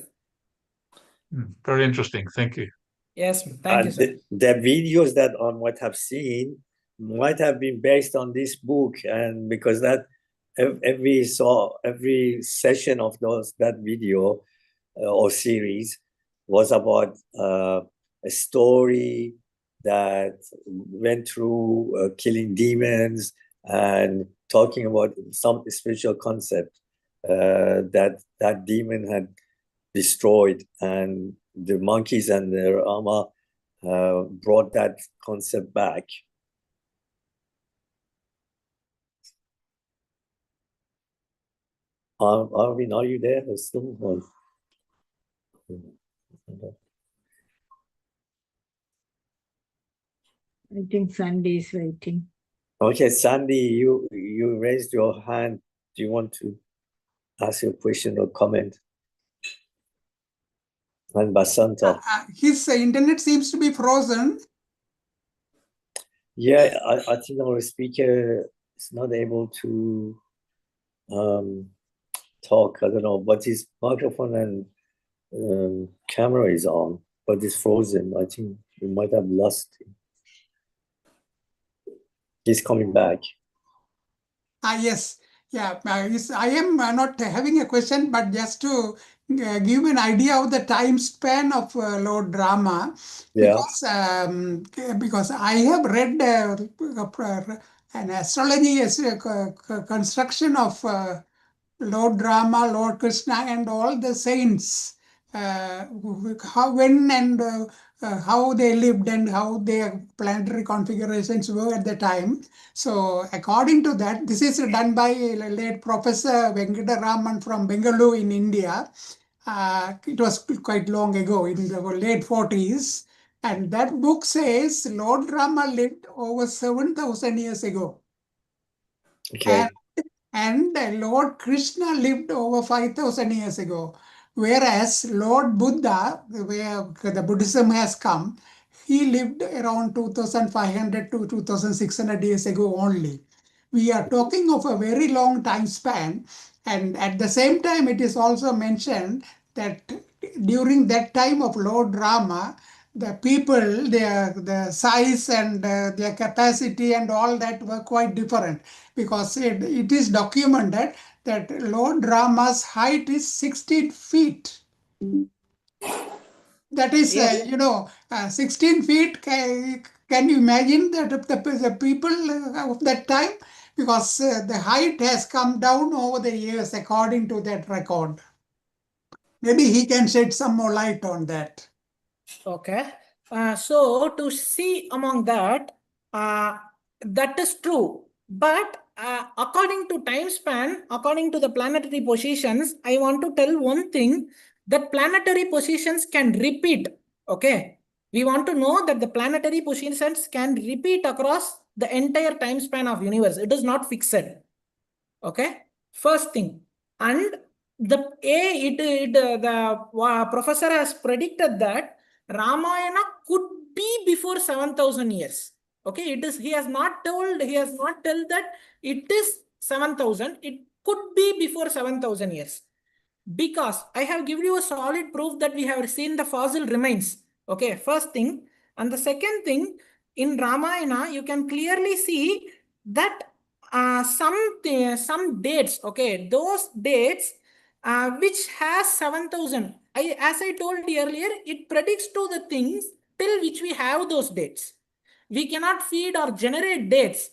Very interesting. Thank you. Yes, thank you, sir. The videos that I might have seen might have been based on this book, and because that every session of that video or series was about a story that went through killing demons and talking about some spiritual concept that demon had destroyed, and the monkeys and the Rama brought that concept back. Arvin, are you there? Still? I think Sandy is waiting. Okay, Sandy, you raised your hand. Do you want to ask your question or comment? And Basanta. His internet seems to be frozen. Yeah, I think our speaker is not able to talk. I don't know, but his microphone and camera is on, but it's frozen. I think we might have lost him. He's coming back. Yes. Yeah, I am not having a question, but just to give an idea of the time span of Lord Rama, Yeah. because I have read an astrology construction of Lord Rama, Lord Krishna, and all the saints, how, when, and how they lived and how their planetary configurations were at the time. So, according to that, this is done by late Professor Venkataraman from Bengaluru in India. It was quite long ago, in the late 40s. And that book says Lord Rama lived over 7,000 years ago. Okay. And Lord Krishna lived over 5,000 years ago. Whereas Lord Buddha, where the Buddhism has come, he lived around 2,500 to 2,600 years ago only. We are talking of a very long time span. And at the same time, it is also mentioned that during that time of Lord Rama, the people, the size and their capacity and all that were quite different, because it is documented that Lord Rama's height is 16 feet. That is, 16 feet. Can you imagine that the people of that time? Because the height has come down over the years according to that record. Maybe he can shed some more light on that. Okay. So to see among that, that is true. But according to time span, according to the planetary positions, I want to tell one thing, that planetary positions can repeat. Okay. We want to know that the planetary positions can repeat across the entire time span of universe. It is not fixed. Okay. First thing. And the professor has predicted that Ramayana could be before 7,000 years. Okay, he has not told that it is 7,000. It could be before 7,000 years. Because I have given you a solid proof that we have seen the fossil remains. Okay, first thing. And the second thing, in Ramayana, you can clearly see that some dates, okay, those dates which has 7,000. As I told earlier, it predicts to the things till which we have those dates. We cannot feed or generate dates.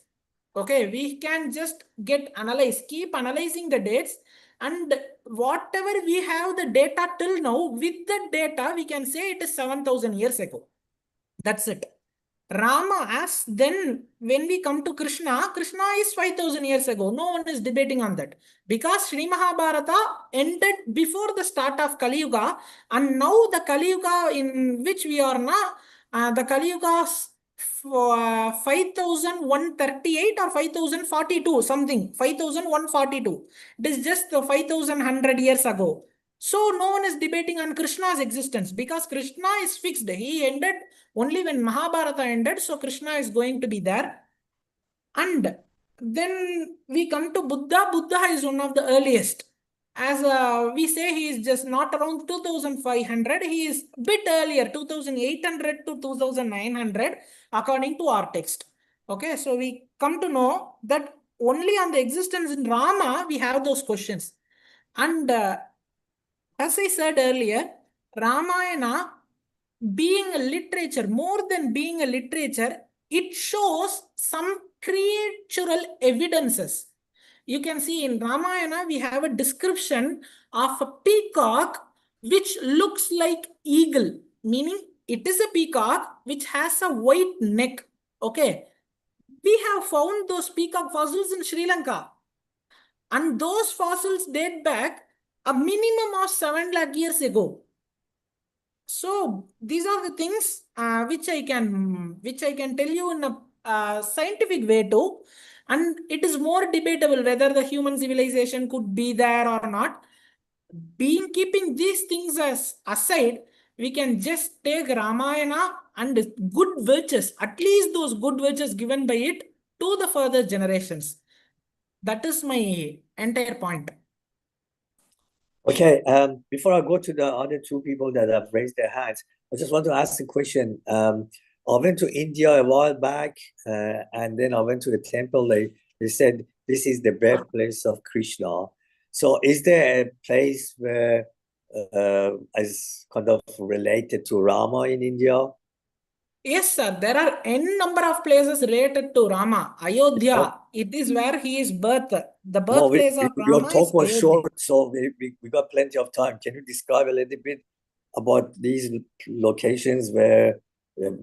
Okay, we can just keep analyzing the dates. And whatever we have the data till now, with the data, we can say it is 7,000 years ago. That's it. Rama, as then when we come to Krishna, Krishna is 5,000 years ago. No one is debating on that. Because Sri Mahabharata ended before the start of Kali Yuga, and now the Kali Yuga in which we are now, the Kali Yuga 5,138 or 5,042, something, 5,142. It is just 5,100 years ago. So no one is debating on Krishna's existence because Krishna is fixed. He ended only when Mahabharata ended, so Krishna is going to be there. And then we come to Buddha. Buddha is one of the earliest. As we say, he is just not around 2,500. He is a bit earlier, 2,800 to 2,900, according to our text. Okay, so we come to know that only on the existence in Rama, we have those questions. And as I said earlier, Ramayana, being a literature, more than being a literature, it shows some creatural evidences. You can see in Ramayana, we have a description of a peacock which looks like eagle, meaning it is a peacock which has a white neck. Okay. We have found those peacock fossils in Sri Lanka. And those fossils date back a minimum of 7 lakh years ago. So these are the things which I can tell you in a scientific way too, and it is more debatable whether the human civilization could be there or not. Keeping these things as aside, we can just take Ramayana and good virtues, at least those good virtues given by it, to the further generations. That is my entire point. Okay, before I go to the other two people that have raised their hands, I just want to ask a question. I went to India a while back, and then I went to a temple. They said this is the birthplace of Krishna. So is there a place where is kind of related to Rama in India? Yes, sir. There are n number of places related to Rama. Ayodhya, it is where he is birth. The birthplace of your Rama talk is was Ayodhya. short, so we got plenty of time. Can you describe a little bit about these locations where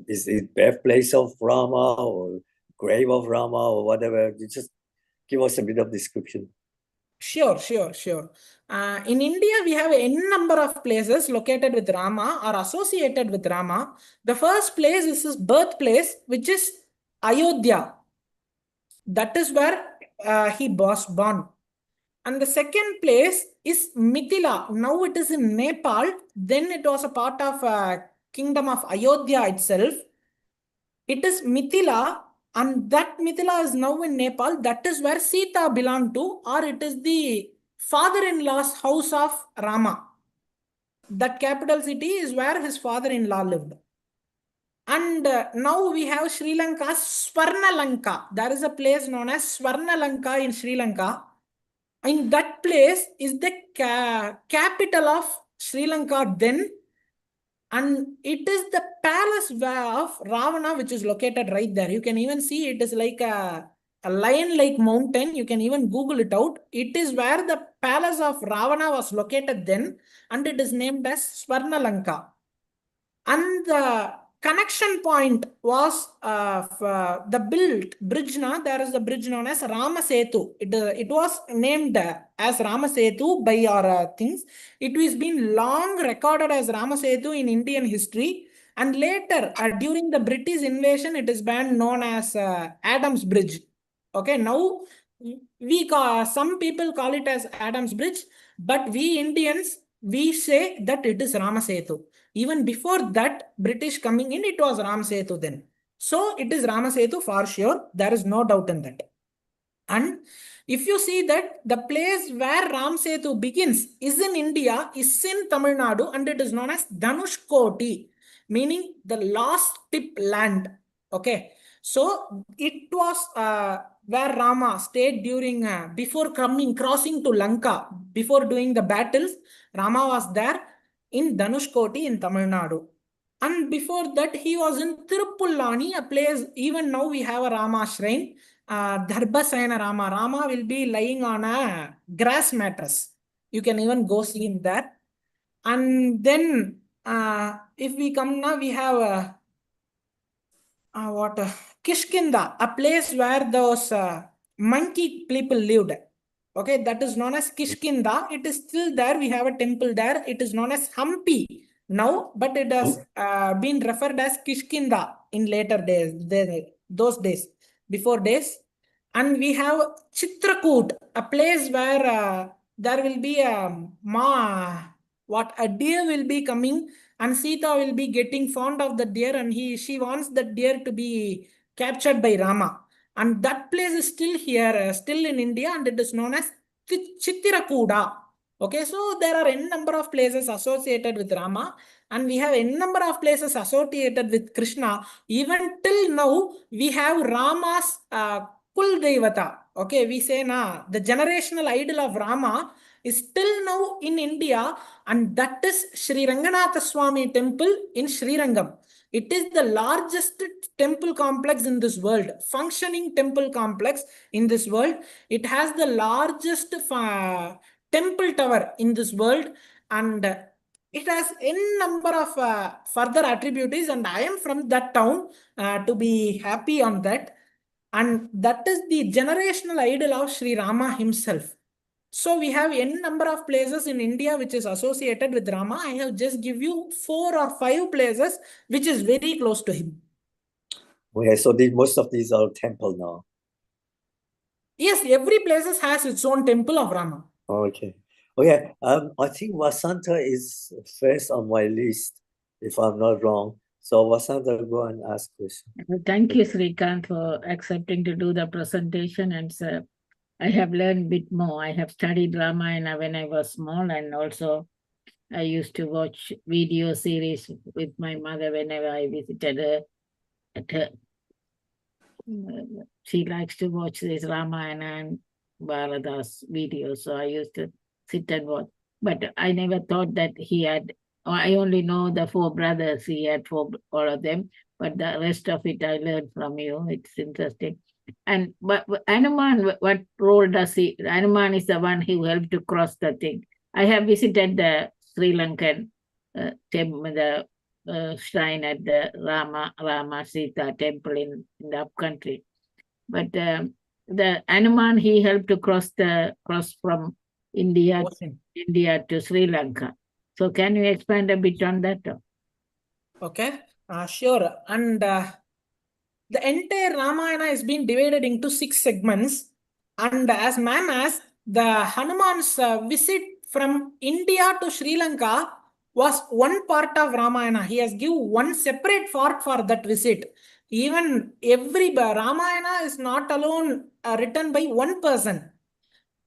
is it birthplace of Rama or grave of Rama or whatever? You just give us a bit of description. Sure. In India, we have n number of places located with Rama or associated with Rama. The first place is his birthplace, which is Ayodhya. That is where he was born. And the second place is Mithila. Now it is in Nepal. Then it was a part of kingdom of Ayodhya itself. It is Mithila, and that Mithila is now in Nepal. That is where Sita belonged to, or it is the father-in-law's house of Rama. That capital city is where his father-in-law lived. And now we have Sri Lanka's Swarna Lanka. There is a place known as Swarna Lanka in Sri Lanka. In that place is the capital of Sri Lanka then. And it is the palace of Ravana, which is located right there. You can even see it is like a lion-like mountain. You can even Google it out. It is where the palace of Ravana was located then, and it is named as Swarna Lanka. And the connection point was the bridge. Now there is the bridge known as Ramasetu. It was named as Ramasetu by our things. It has been long recorded as Ramasetu in Indian history, and later during the British invasion, it is been known as Adams Bridge. Okay, now some people call it as Adams Bridge, but we Indians, we say that it is Ramasetu. Even before that, British coming in, it was Ramasetu then. So it is Ramasetu for sure. There is no doubt in that. And if you see that the place where Ramasetu begins is in India, is in Tamil Nadu, and it is known as Dhanushkoti, meaning the last tip land. Okay. So it was where Rama stayed during, before crossing to Lanka, before doing the battles, Rama was there in Dhanushkoti in Tamil Nadu. And before that, he was in Tirupullani, a place, even now we have a Rama shrine, Darbasayana Rama. Rama will be lying on a grass mattress. You can even go see him there. And then if we come now, we have Kishkinda, a place where those monkey people lived. Okay, that is known as Kishkinda. It is still there. We have a temple there. It is known as Hampi now, but it has been referred as Kishkinda in later days, those days, before days. And we have Chitrakoot, a place where there will be a deer will be coming, and Sita will be getting fond of the deer, and she wants the deer to be captured by Rama. And that place is still here, still in India, and it is known as Chittirakuda. Okay, so there are n number of places associated with Rama, and we have n number of places associated with Krishna. Even till now, we have Rama's Kul Devata. Okay, we say the generational idol of Rama is still now in India, and that is Sri Ranganatha Swami temple in Sri Rangam. It is the largest temple complex in this world, functioning temple complex in this world. It has the largest temple tower in this world, and it has n number of further attributes, and I am from that town to be happy on that. And that is the generational idol of Sri Rama himself. So we have n number of places in India which is associated with Rama. I have just give you 4 or 5 places which is very close to him. Okay, so most of these are temple now. Yes, every place has its own temple of Rama. Okay. Okay. I think Vasanta is first on my list, if I'm not wrong. So Vasanta, go and ask question. Thank you, Srikant, for accepting to do the presentation. And I have learned a bit more. I have studied Ramayana when I was small, and also I used to watch video series with my mother whenever I visited her at her. She likes to watch this Ramayana and Bharata's videos, so I used to sit and watch. But I never thought that he had, I only know the 4 brothers, he had 4, all of them, but the rest of it I learned from you. It's interesting. And but Hanuman, what role does he? Hanuman is the one who helped to cross the thing. I have visited the Sri Lankan temple, the shrine at the Rama Sita temple in the upcountry. But the Hanuman, he helped to cross from India to Sri Lanka. So can you expand a bit on that? Okay, sure. And the entire Ramayana has been divided into 6 segments. And as ma'am asked, the Hanuman's visit from India to Sri Lanka was one part of Ramayana. He has given one separate part for that visit. Even every Ramayana is not alone written by one person.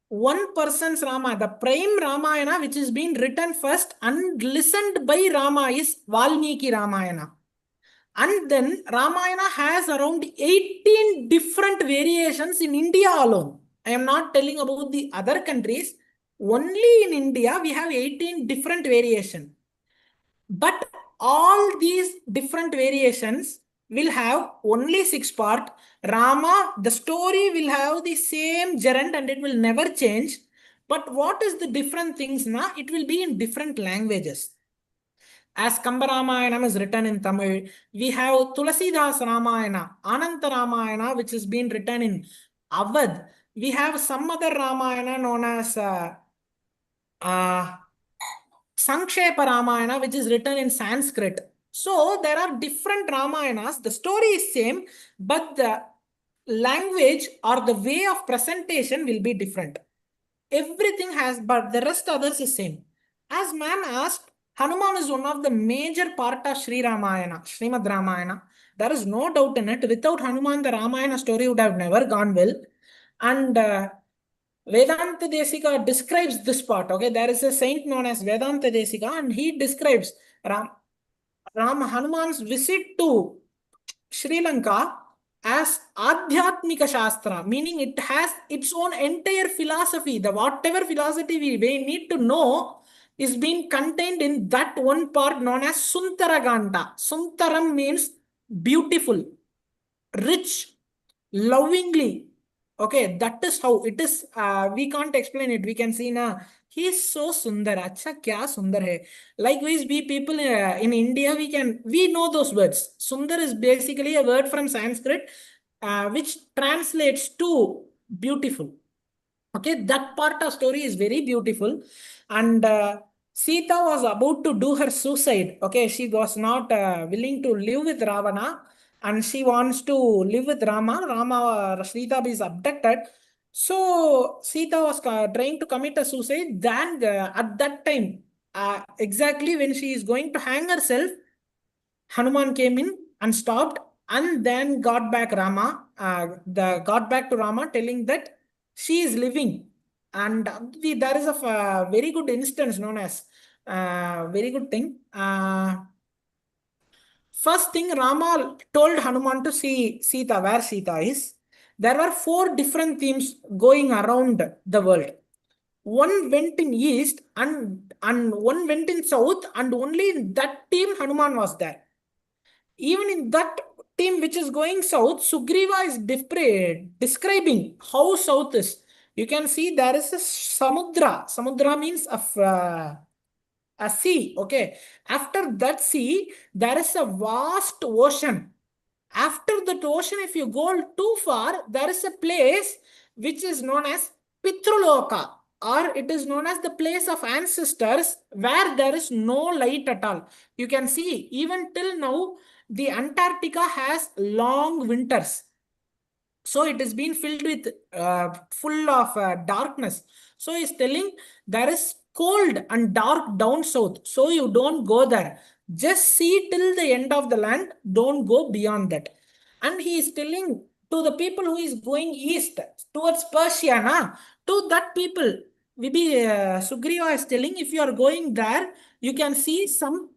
One person's Rama, the prime Ramayana, which is being written first and listened by Rama, is Valmiki Ramayana. And then Ramayana has around 18 different variations in India alone. I am not telling about the other countries. Only in India, we have 18 different variations. But all these different variations will have only 6 parts. Rama, the story will have the same gerund and it will never change. But what is the different things now? It will be in different languages. As Kamba Ramayana is written in Tamil, we have Tulasidas Ramayana, Ananta Ramayana, which is being written in Awadh. We have some other Ramayana known as Sankshepa Ramayana, which is written in Sanskrit. So there are different Ramayanas. The story is same, but the language or the way of presentation will be different. Everything has, but the rest others is same. As ma'am asked, Hanuman is one of the major part of Sri Ramayana, Srimad Ramayana. There is no doubt in it. Without Hanuman, the Ramayana story would have never gone well. And Vedanta Desika describes this part. Okay, there is a saint known as Vedanta Desika, and he describes Hanuman's visit to Sri Lanka as Adhyatmika Shastra, meaning it has its own entire philosophy. The whatever philosophy we need to know is being contained in that one part known as Suntaraganda. Suntaram means beautiful, rich, lovingly. Okay, that is how it is. We can't explain it. We can see now he is so sundar. Acha kya sundar hai. Likewise, we people in India, we know those words. Sundar is basically a word from Sanskrit, which translates to beautiful. Okay, that part of story is very beautiful. And Sita was about to do her suicide. Okay, she was not willing to live with Ravana, and she wants to live with Rama, Sita is abducted. So Sita was trying to commit a suicide. Then at that time, exactly when she is going to hang herself, Hanuman came in and stopped, and then got back got back to Rama, telling that she is living. And there is a very good instance known as very good thing. First thing, Rama told Hanuman to see Sita, where Sita is. There were 4 different themes going around the world. One went in east and one went in south, and only in that team Hanuman was there. Even in that team which is going south, Sugriva is describing how south is. You can see there is a samudra. Samudra means a sea. Okay. After that sea, there is a vast ocean. After that ocean, if you go too far, there is a place which is known as Pitruloka, or it is known as the place of ancestors, where there is no light at all. You can see even till now, the Antarctica has long winters. So it has been filled with full of darkness. So he's telling there is cold and dark down south. So you don't go there. Just see till the end of the land. Don't go beyond that. And he is telling to the people who is going east towards Persia, to that people, maybe Sugriva is telling, if you are going there, you can see some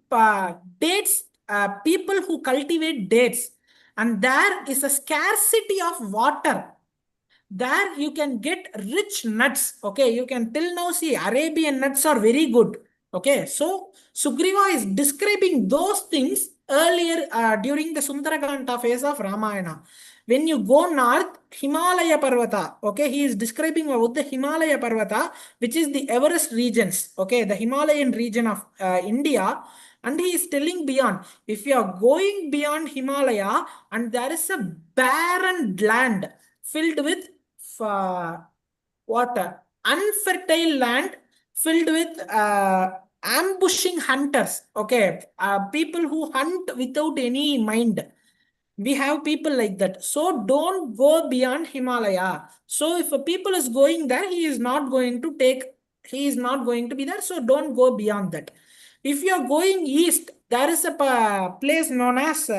dates, people who cultivate dates. And there is a scarcity of water. There you can get rich nuts. Okay, you can till now see Arabian nuts are very good. Okay, so Sugriva is describing those things earlier during the Sundarakanta phase of Ramayana. When you go north, Himalaya Parvata, okay, he is describing about the Himalaya Parvata, which is the Everest regions, okay, the Himalayan region of India. And he is telling beyond, if you are going beyond Himalaya and there is a barren land filled with water, unfertile land filled with ambushing hunters, okay, people who hunt without any mind. We have people like that. So don't go beyond Himalaya. So if a people is going there, he is not going to be there. So don't go beyond that. If you are going east, there is a place known as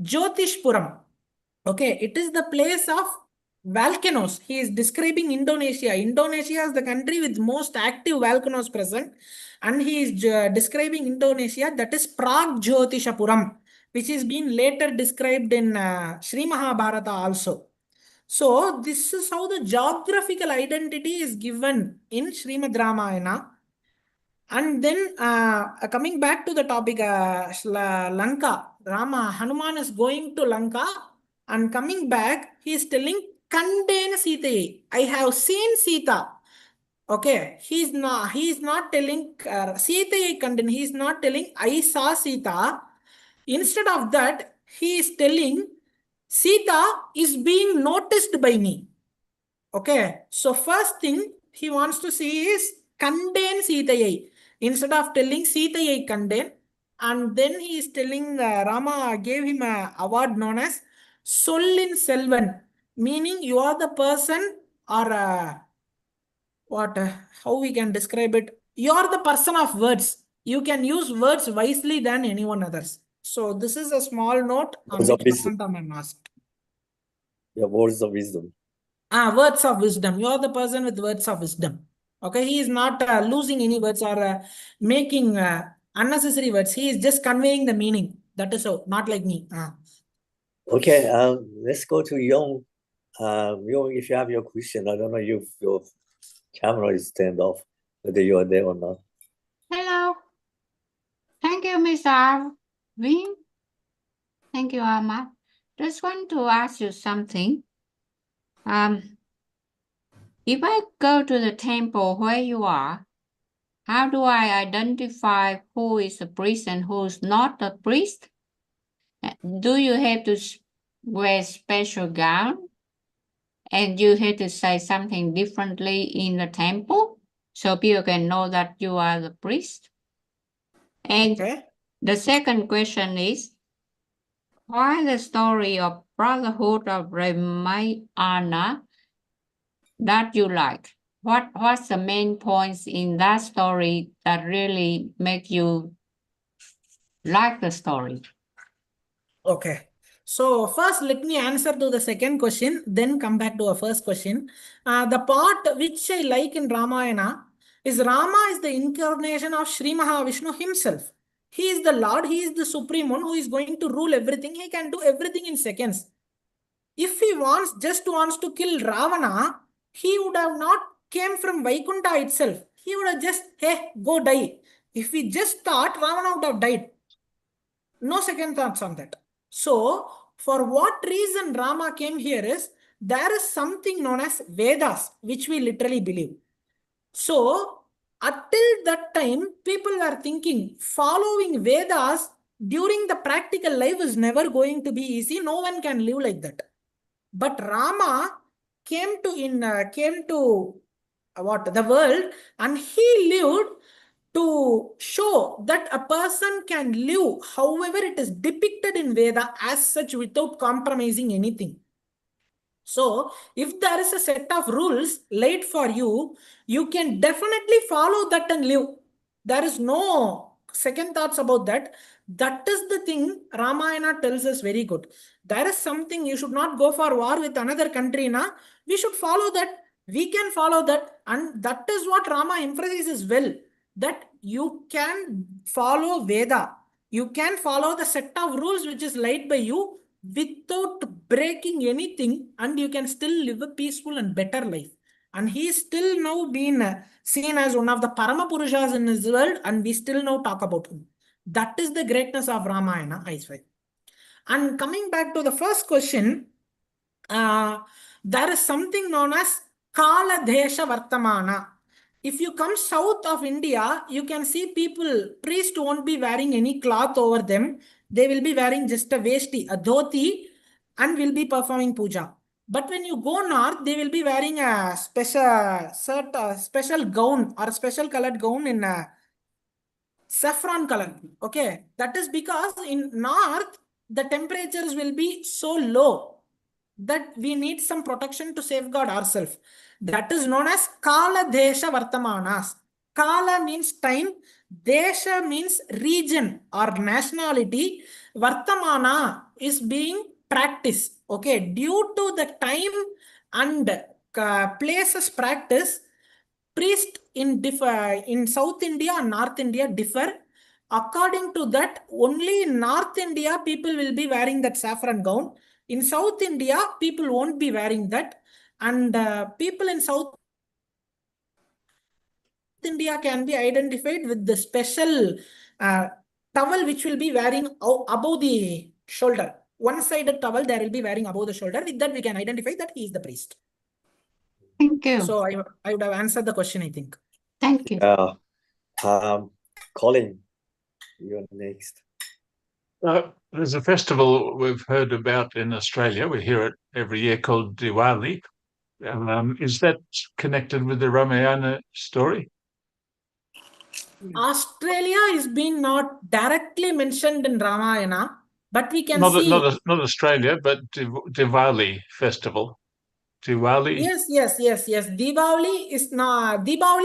Jyotishpuram. Okay, it is the place of volcanoes. He is describing Indonesia. Indonesia is the country with most active volcanoes present. And he is describing Indonesia, that is Prag-Jyotishapuram, which is being later described in Sri Mahabharata also. So this is how the geographical identity is given in Srimad Ramayana. And then coming back to the topic, Lanka, Hanuman is going to Lanka, and coming back, he is telling, contain Sita. I have seen Sita. Okay, he is not telling Sita contain. He is not telling I saw Sita. Instead of that, he is telling Sita is being noticed by me. Okay, so first thing he wants to see is contain Sita. Instead of telling Sita contain, and then he is telling Rama gave him an award known as Sollin Selvan, meaning you are the person, or how we can describe it? You are the person of words. You can use words wisely than anyone others. So this is a small note on Words of which wisdom. Vasantam asked. Yeah, words of wisdom. Words of wisdom. You are the person with words of wisdom. Okay, he is not losing any words or making unnecessary words. He is just conveying the meaning. That is so, not like me. Okay, let's go to Yong. Yong, if you have your question, I don't know if your camera is turned off, whether you are there or not. Hello. Thank you, Mr. Win. Thank you, Ahmad. Just want to ask you something. If I go to the temple where you are, how do I identify who is a priest and who's not a priest? Do you have to wear special gown? And you have to say something differently in the temple so people can know that you are the priest? And Okay. the second question is, why the story of Brotherhood of Ramayana that you like? What's the main points in that story that really make you like the story? Okay. So first, let me answer to the second question, then come back to our first question. The part which I like in Ramayana is Rama is the incarnation of Sri Mahavishnu himself. He is the Lord, he is the Supreme One who is going to rule everything. He can do everything in seconds. If he just wants to kill Ravana, he would have not came from Vaikunta itself. He would have just, hey, go die. If he just thought, Ravana would have died. No second thoughts on that. So, for what reason Rama came here is, there is something known as Vedas, which we literally believe. So, until that time, people were thinking following Vedas during the practical life is never going to be easy. No one can live like that. But Rama came to the world, and he lived to show that a person can live however it is depicted in Veda as such without compromising anything. So, if there is a set of rules laid for you, you can definitely follow that and live. There is no second thoughts about that. That is the thing Ramayana tells us very good. There is something you should not go for war with another country. We should follow that. We can follow that. And that is what Rama emphasizes well. That you can follow Veda. You can follow the set of rules which is laid by you without breaking anything, and you can still live a peaceful and better life. And he is still now being seen as one of the Parama Purushas in his world, and we still now talk about him. That is the greatness of Ramayana, I swear. And coming back to the first question, there is something known as Kala Desha Vartamana. If you come south of India, you can see priests won't be wearing any cloth over them. They will be wearing just a vesti, a dhoti, and will be performing puja. But when you go north, they will be wearing a special gown or a special colored gown in saffron color. Okay, that is because in north, the temperatures will be so low that we need some protection to safeguard ourselves. That is known as Kala Desha Vartamanas. Kala means time, Desha means region or nationality. Vartamana is being practiced. Okay, due to the time and places practice, priests in South India and North India differ. According to that, only in North India, people will be wearing that saffron gown. In South India, people won't be wearing that. And people in South India can be identified with the special towel which will be wearing above the shoulder. One-sided towel there will be wearing above the shoulder. With that, we can identify that he is the priest. Thank you. So I would have answered the question, I think. Thank you. Colin, you're next. There's a festival we've heard about in Australia. We hear it every year called Diwali. Is that connected with the Ramayana story? Australia is being not directly mentioned in Ramayana, but we can Not see. not Australia, but Diwali festival. Diwali. Yes. Diwali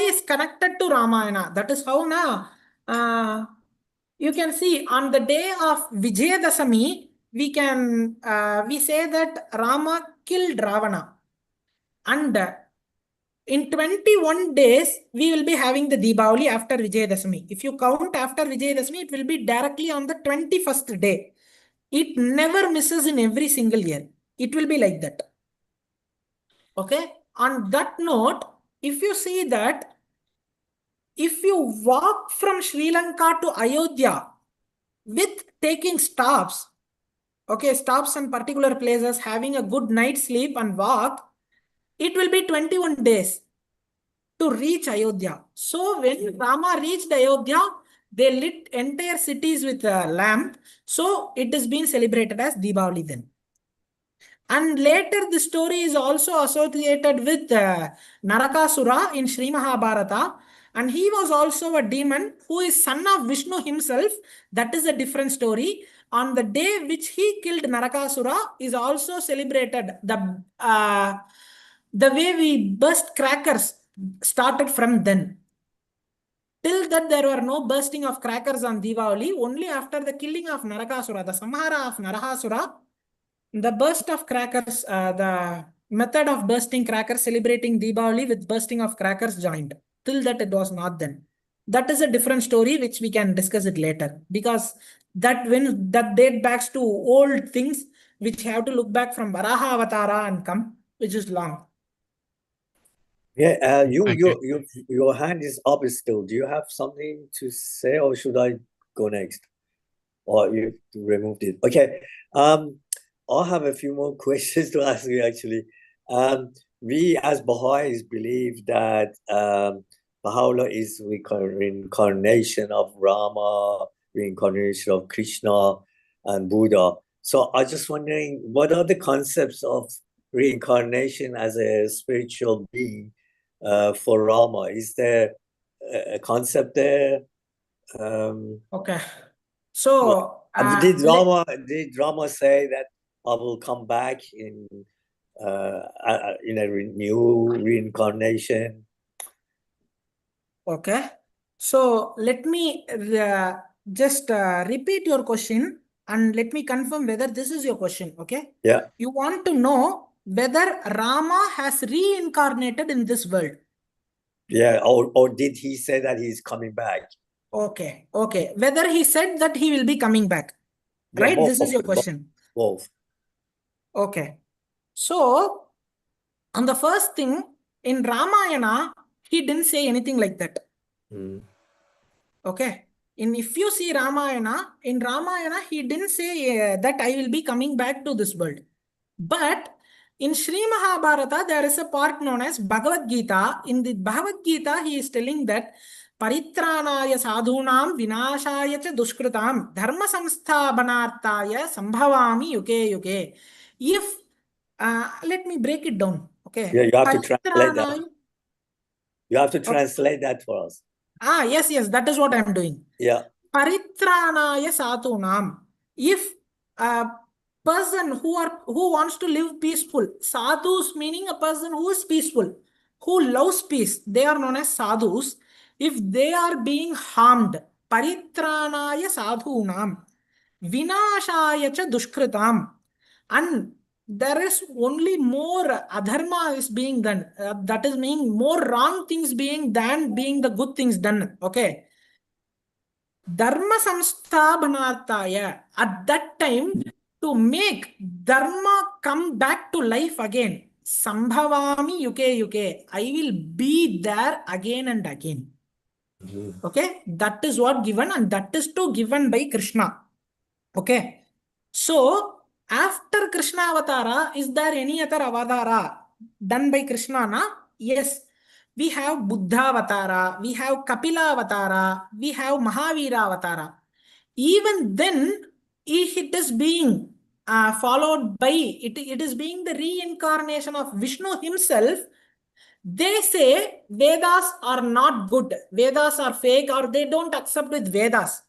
is connected to Ramayana. That is how you can see on the day of Vijayadasami, we say that Rama killed Ravana. And in 21 days, we will be having the Diwali after Vijayadasami. If you count after Vijayadasami, it will be directly on the 21st day. It never misses in every single year. It will be like that. Okay. On that note, if you see that, if you walk from Sri Lanka to Ayodhya with taking stops, okay, stops in particular places, having a good night's sleep and walk, it will be 21 days. to reach Ayodhya. So when Rama reached Ayodhya, they lit entire cities with a lamp. So it is being celebrated as Deepavali then. And later the story is also associated with Narakasura in Sri Mahabharata. And he was also a demon who is son of Vishnu himself. That is a different story. On the day which he killed Narakasura is also celebrated. The way we burst crackers started from then. Till that there were no bursting of crackers on Diwali. Only after the killing of Narakasura, the Samhara of Narahasura, the burst of crackers, the method of bursting crackers, celebrating Deepavali with bursting of crackers joined. Till that it was not then. That is a different story which we can discuss it later, because that date backs to old things which have to look back from Varaha Avatara and come, which is long. Yeah, Thank you. your hand is up still. Do you have something to say, or should I go next? Or you removed it? Okay. I have a few more questions to ask you actually. We as Baha'is believe that Baha'u'llah is reincarnation of Rama, reincarnation of Krishna and Buddha. So I just wondering, what are the concepts of reincarnation as a spiritual being for Rama? Is there a concept there? Okay. So did Rama say that I will come back in a new reincarnation? Okay. So let me just repeat your question and let me confirm whether this is your question. Okay. Yeah. You want to know whether Rama has reincarnated in this world. Yeah. Or did he say that he's coming back? Okay. Okay. Whether he said that he will be coming back. Yeah, Right? both, This is your question. Both. Okay. So on the first thing, in Ramayana, he didn't say anything like that. Okay. If you see Ramayana, in Ramayana, he didn't say that I will be coming back to this world. But in Sri Mahabharata, there is a part known as Bhagavad Gita. In the Bhagavad Gita, he is telling that Paritranaya sadhunam vinashaya cha dushkritam dharma samsthabanartaya sambhavami yuke yuke. If, let me break it down. Okay. Yeah, you have to translate that. You have to translate that for us. Yes, that is what I'm doing. Yeah. Paritranaya sadhunam. If a person who wants to live peaceful, sadhus meaning a person who is peaceful, who loves peace, they are known as sadhus. If they are being harmed, paritranaya sadhunam, vinashaya cha dushkritam, and there is only more adharma is being done. That is meaning more wrong things being done, being the good things done. Okay. Dharma samsthabhanartaya. At that time, to make dharma come back to life again, sambhavami yuke yuke. I will be there again and again. Okay. That is what given, and that is to given by Krishna. Okay. So after Krishna Avatara, is there any other Avatara done by Krishna? Na? Yes. We have Buddha Avatara, we have Kapila Avatara, we have Mahavira Avatara. Even then, it is being followed by, it is being the reincarnation of Vishnu himself. They say Vedas are not good, Vedas are fake, or they don't accept with Vedas.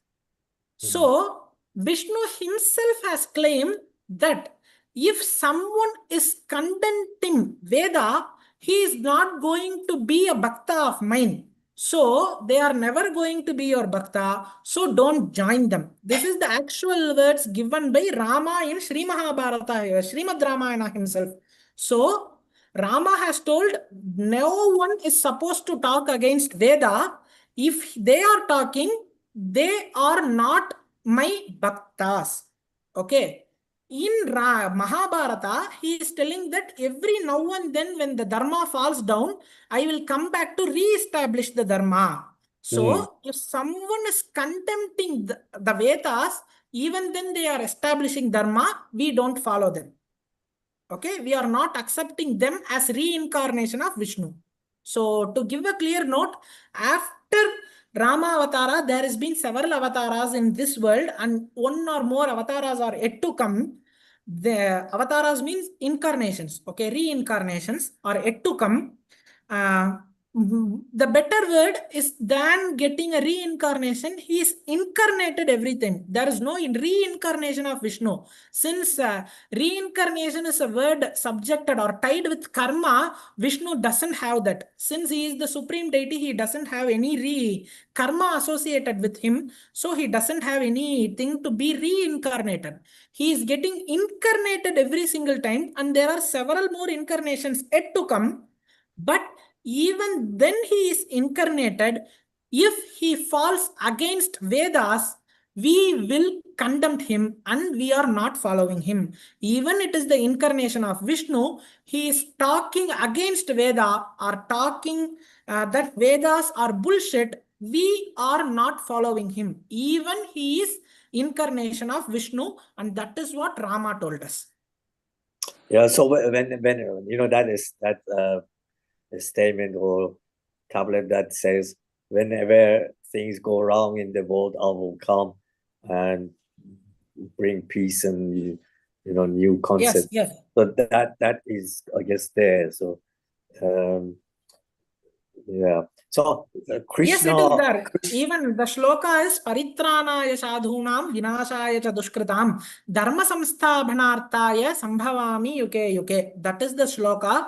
So Vishnu himself has claimed that if someone is condemning Veda, he is not going to be a bhakta of mine. So they are never going to be your bhakta. So don't join them. This is the actual words given by Rama in Sri Mahabharata, Srimad Ramayana himself. So Rama has told no one is supposed to talk against Veda. If they are talking, they are not my bhaktas. Okay. In Mahabharata, he is telling that every now and then when the dharma falls down, I will come back to re-establish the dharma. So if someone is contemplating the Vedas, even then they are establishing dharma, we don't follow them. Okay, we are not accepting them as reincarnation of Vishnu. So to give a clear note, after Rama Avatara, there has been several avatars in this world, and one or more avatars are yet to come. The avatars means incarnations, okay, reincarnations are yet to come. The better word is than getting a reincarnation. He is incarnated everything. There is no reincarnation of Vishnu. Since reincarnation is a word subjected or tied with karma, Vishnu doesn't have that. Since he is the supreme deity, he doesn't have any karma associated with him. So he doesn't have anything to be reincarnated. He is getting incarnated every single time, and there are several more incarnations yet to come. But even then he is incarnated, if he falls against Vedas, we will condemn him and we are not following him. Even it is the incarnation of Vishnu, he is talking against Veda or talking that Vedas are bullshit. We are not following him. Even he is incarnation of Vishnu, and that is what Rama told us. Yeah, so when you know that is that a statement or tablet that says whenever things go wrong in the world, I will come and bring peace and new concept. Yes. So that is, I guess, there. So yeah. So Krishna. Yes, it is there. Even the shloka is Paritranaya sadhunam vinashaya cha dushkritam dharma samsthabhanarthaya sambhavami yuke yuke. That is the shloka.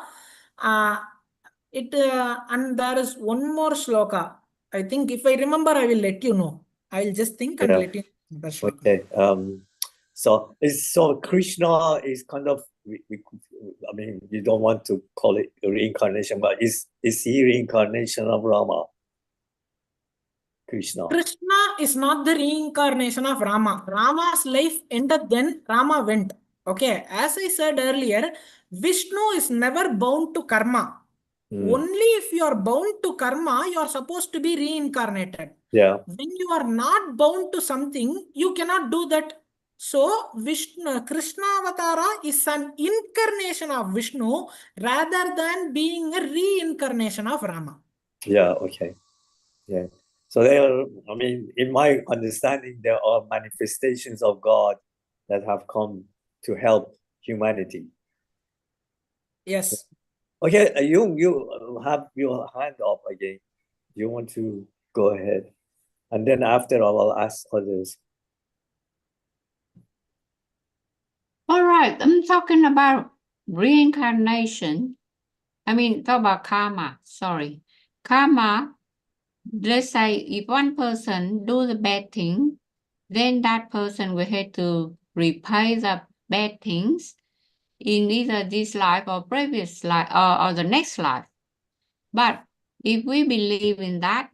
And there is one more shloka. I think if I remember, I will let you know. I will just think and let you know the shloka. Okay. So Krishna is kind of, I mean, you don't want to call it reincarnation, but is he reincarnation of Rama? Krishna is not the reincarnation of Rama. Rama's life ended, then Rama went. Okay, as I said earlier, Vishnu is never bound to karma. Only if you are bound to karma, you are supposed to be reincarnated. Yeah. When you are not bound to something, you cannot do that. So Krishna Avatara is an incarnation of Vishnu rather than being a reincarnation of Rama. Yeah, okay. Yeah. So there, I mean, in my understanding, there are manifestations of God that have come to help humanity. Yes. Okay, you have your hand up again. You want to go ahead? And then after I will ask others. All right, I'm talking about reincarnation. I mean, talk about karma, sorry. Karma, let's say if one person do the bad thing, then that person will have to repay the bad things in either this life or previous life or the next life. But if we believe in that,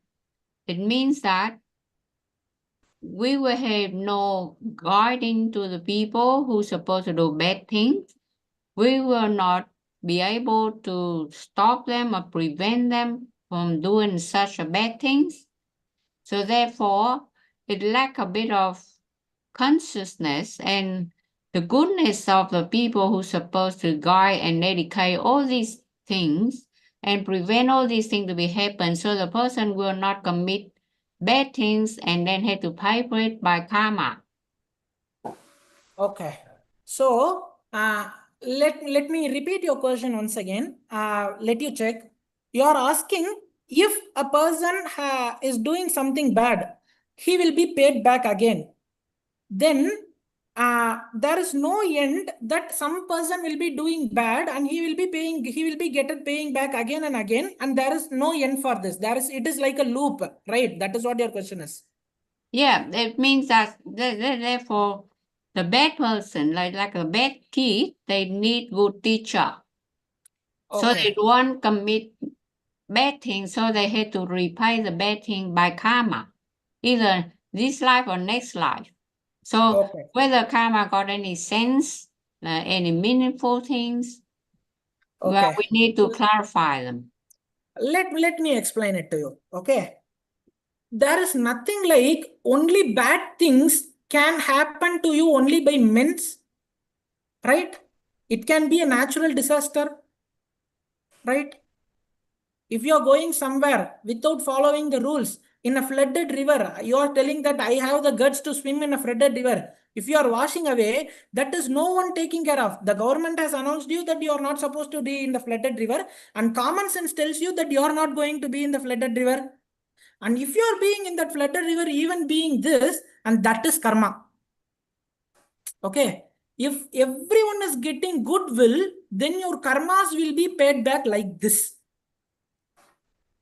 it means that we will have no guiding to the people who are supposed to do bad things. We will not be able to stop them or prevent them from doing such a bad things. So therefore, it lacks a bit of consciousness and the goodness of the people who are supposed to guide and educate all these things and prevent all these things to be happen, so the person will not commit bad things and then have to pay for it by karma. Okay. So let me repeat your question once again. Let you check. You are asking if a person is doing something bad, he will be paid back again. Then there is no end that some person will be doing bad and he will be paying back again and again, and there is no end for this. It is like a loop, right? That is what your question is. Yeah, it means that therefore the bad person, like a bad kid, they need good teacher. So they don't commit bad things, so they have to repay the bad thing by karma, either this life or next life. So whether karma got any sense, any meaningful things, well, we need to clarify them. Let me explain it to you. Okay. There is nothing like only bad things can happen to you only by means, right? It can be a natural disaster, right? If you are going somewhere without following the rules in a flooded river, you are telling that I have the guts to swim in a flooded river. If you are washing away, that is no one taking care of. The government has announced you that you are not supposed to be in the flooded river, and common sense tells you that you are not going to be in the flooded river. And if you are being in that flooded river, even being this, and that is karma. Okay. If everyone is getting goodwill, then your karmas will be paid back like this.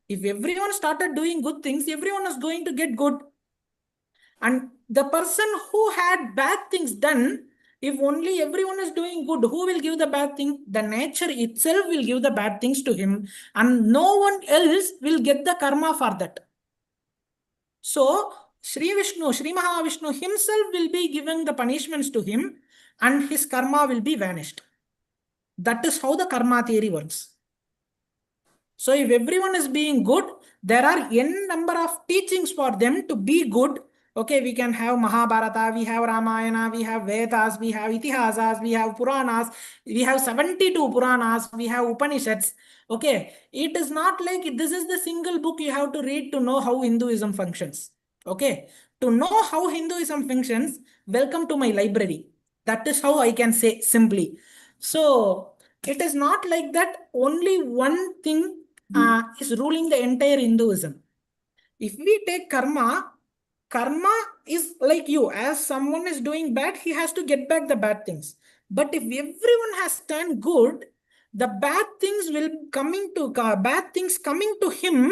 If everyone started doing good things, everyone is going to get good. And the person who had bad things done, if only everyone is doing good, who will give the bad thing? The nature itself will give the bad things to him, and no one else will get the karma for that. So, Sri Mahavishnu himself will be giving the punishments to him, and his karma will be vanished. That is how the karma theory works. So if everyone is being good, there are n number of teachings for them to be good. Okay, we can have Mahabharata, we have Ramayana, we have Vedas, we have Itihasas, we have Puranas, we have 72 Puranas, we have Upanishads. Okay, it is not like this is the single book you have to read to know how Hinduism functions. Okay, to know how Hinduism functions, welcome to my library. That is how I can say simply. So it is not like that only one thing is ruling the entire Hinduism. If we take karma, karma is like you. As someone is doing bad, he has to get back the bad things. But if everyone has done good, the bad things coming to him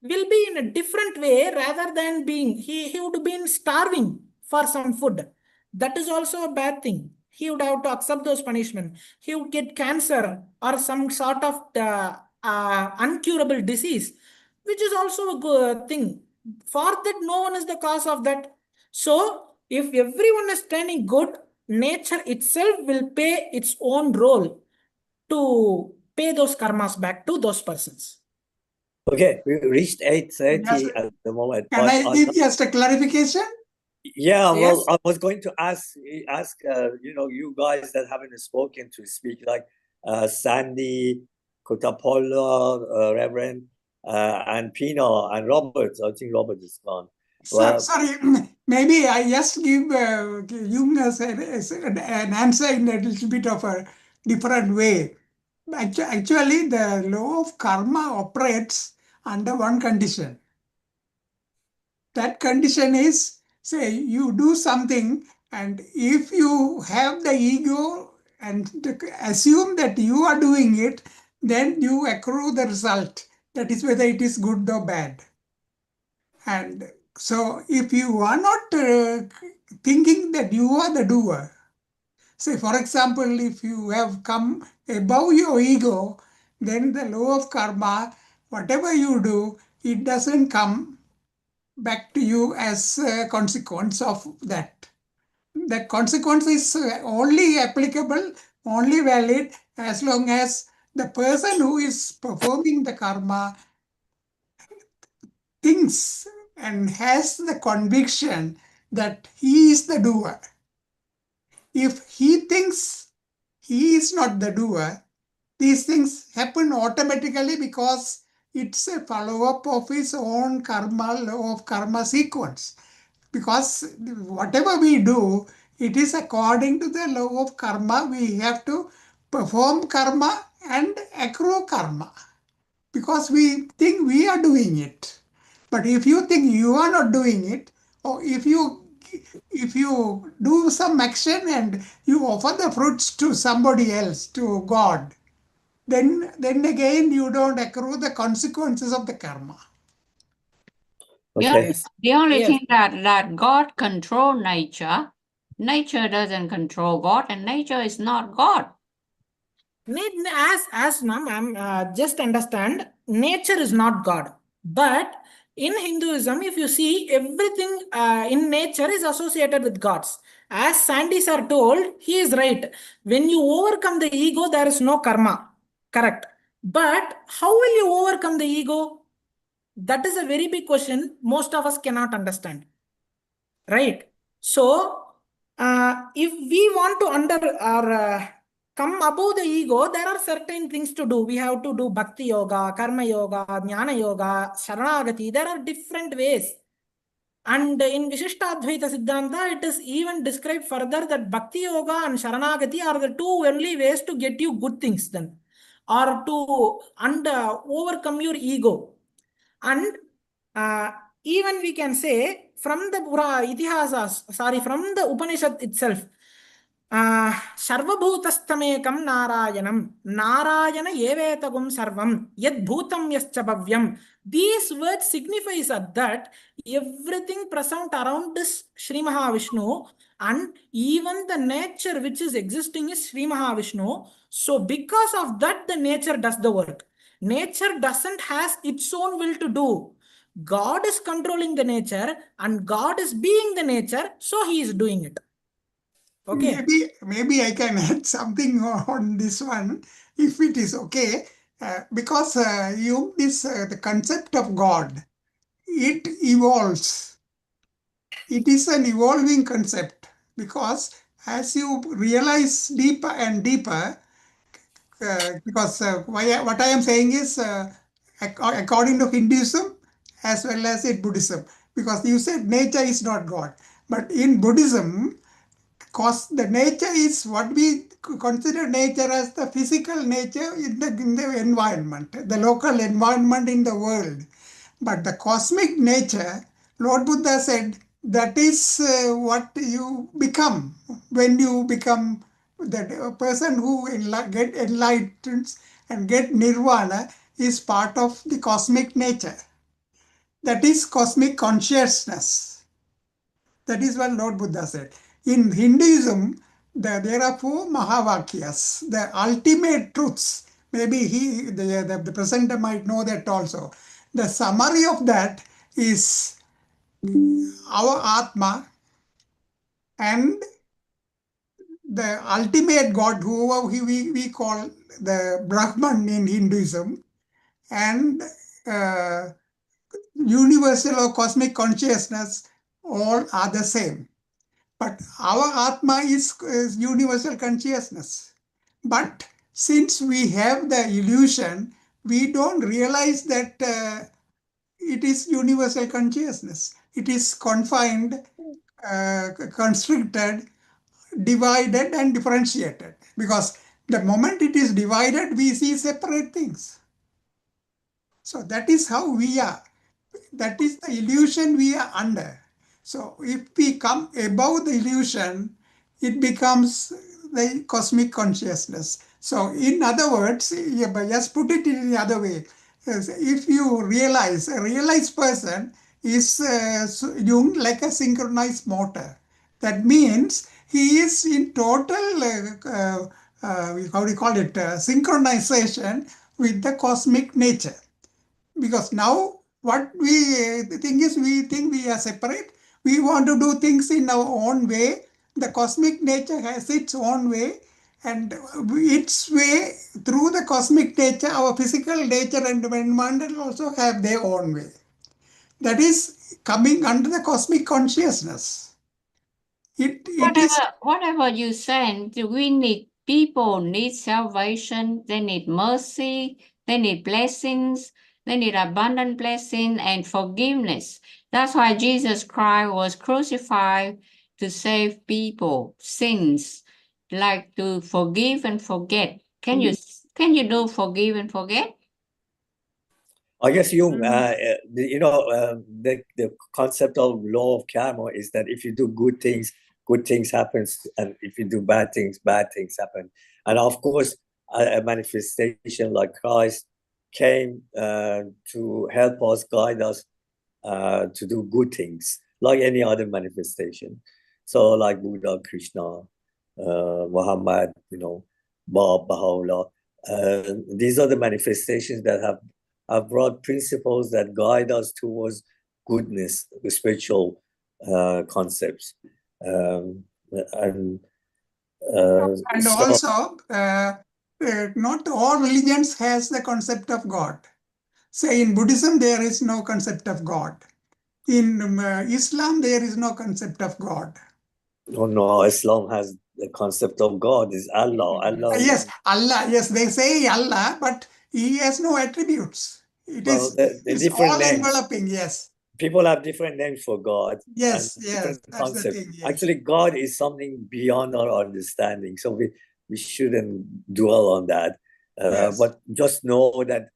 will be in a different way, rather than being he would have been starving for some food. That is also a bad thing. He would have to accept those punishments. He would get cancer or some sort of uncurable disease, which is also a good thing. For that, no one is the cause of that. So, if everyone is turning good, nature itself will play its own role to pay those karmas back to those persons. Okay, we reached 8:30 Yes. at the moment. Can but I give just a clarification? Yeah, well, Yes. I was going to ask you guys that haven't spoken to speak, like Sandy, Kotapola, Reverend, and Pino, and Robert. I think Robert is gone. Well, Sorry, maybe I just give you an answer in a little bit of a different way. Actually, the law of karma operates under one condition. That condition is, say, you do something, and if you have the ego and assume that you are doing it, then you accrue the result. That is whether it is good or bad. And so if you are not thinking that you are the doer, say for example, if you have come above your ego, then the law of karma, whatever you do, it doesn't come back to you as a consequence of that. The consequence is only applicable, only valid as long as the person who is performing the karma thinks and has the conviction that he is the doer. If he thinks he is not the doer, these things happen automatically because it's a follow-up of his own karma, law of karma sequence. Because whatever we do, it is according to the law of karma. We have to perform karma and accrue karma because we think we are doing it. But if you think you are not doing it, or if you do some action and you offer the fruits to somebody else, to God, then again you don't accrue the consequences of the karma. okay. The only Yes. thing that God control nature, nature doesn't control God, and nature is not God. As ma'am, just understand, nature is not God. But in Hinduism, if you see, everything in nature is associated with gods. As Sandy sir told, he is right. When you overcome the ego, there is no karma. Correct. But how will you overcome the ego? That is a very big question most of us cannot understand. Right? So, if we want to come above the ego, there are certain things to do. We have to do bhakti yoga, karma yoga, jnana yoga, sharanagati. There are different ways. And in Vishishtadvaita Siddhanta, it is even described further that bhakti yoga and sharanagati are the two only ways to get you good things then, or to overcome your ego. And even we can say from the Itihasas, from the Upanishad itself, सर्वभूतस्थमेकं नारायणं नारायण एवेतगुं सर्वं यद्भूतं यश्च भव्यं. These words signifies that everything present around is Sri Mahavishnu, and even the nature which is existing is Sri Mahavishnu. So because of that, the nature does the work. Nature doesn't has its own will to do. God is controlling the nature and God is being the nature, so he is doing it. Okay. Maybe I can add something on this one, if it is okay, because the concept of God, it evolves. It is an evolving concept, because as you realize deeper and deeper, because what I am saying is according to Hinduism as well as in Buddhism, because you said nature is not God, but in Buddhism, because the nature is what we consider nature as the physical nature in the environment, the local environment in the world. But the cosmic nature, Lord Buddha said, that is what you become when you become the person who get enlightened and get nirvana is part of the cosmic nature. That is cosmic consciousness. That is what Lord Buddha said. In Hinduism, there are 4 Mahavakyas, the ultimate truths. Maybe the presenter might know that also. The summary of that is our Atma and the ultimate God, whoever we call the Brahman in Hinduism, and universal or cosmic consciousness, all are the same. But our Atma is universal consciousness. But since we have the illusion, we don't realize that it is universal consciousness. It is confined, constricted, divided and differentiated. Because the moment it is divided, we see separate things. So that is how we are. That is the illusion we are under. So if we come above the illusion, it becomes the cosmic consciousness. So in other words, just put it in the other way. If you realize, a realized person is like a synchronized motor. That means he is in total, how do you call it, synchronization with the cosmic nature. Because now what the thing is, we think we are separate. We want to do things in our own way. The cosmic nature has its own way, and its way through the cosmic nature, our physical nature and environment also have their own way. That is coming under the cosmic consciousness. Whatever you said, we need people need salvation, they need mercy, they need blessings, they need abundant blessing and forgiveness. That's why Jesus Christ was crucified to save people, sins, like to forgive and forget. Can you do forgive and forget? I guess you the concept of law of karma is that if you do good things happen, and if you do bad things happen. And of course, a manifestation like Christ came to help us, guide us to do good things, like any other manifestation. So like Buddha, Krishna, Muhammad, Baha'u'llah. These are the manifestations that have brought principles that guide us towards goodness, the spiritual concepts. And also, not all religions has the concept of God. Say in Buddhism, there is no concept of God. In Islam, there is no concept of God. No, Islam has the concept of God is Allah. Allah. Yes, Allah. Yes, they say Allah, but He has no attributes. It Well, is the it's different all names. enveloping. Yes. People have different names for God. Yes, and yes, different that's the concepts. thing. Yes. Actually, God is something beyond our understanding. So we shouldn't dwell on that. Yes. But just know that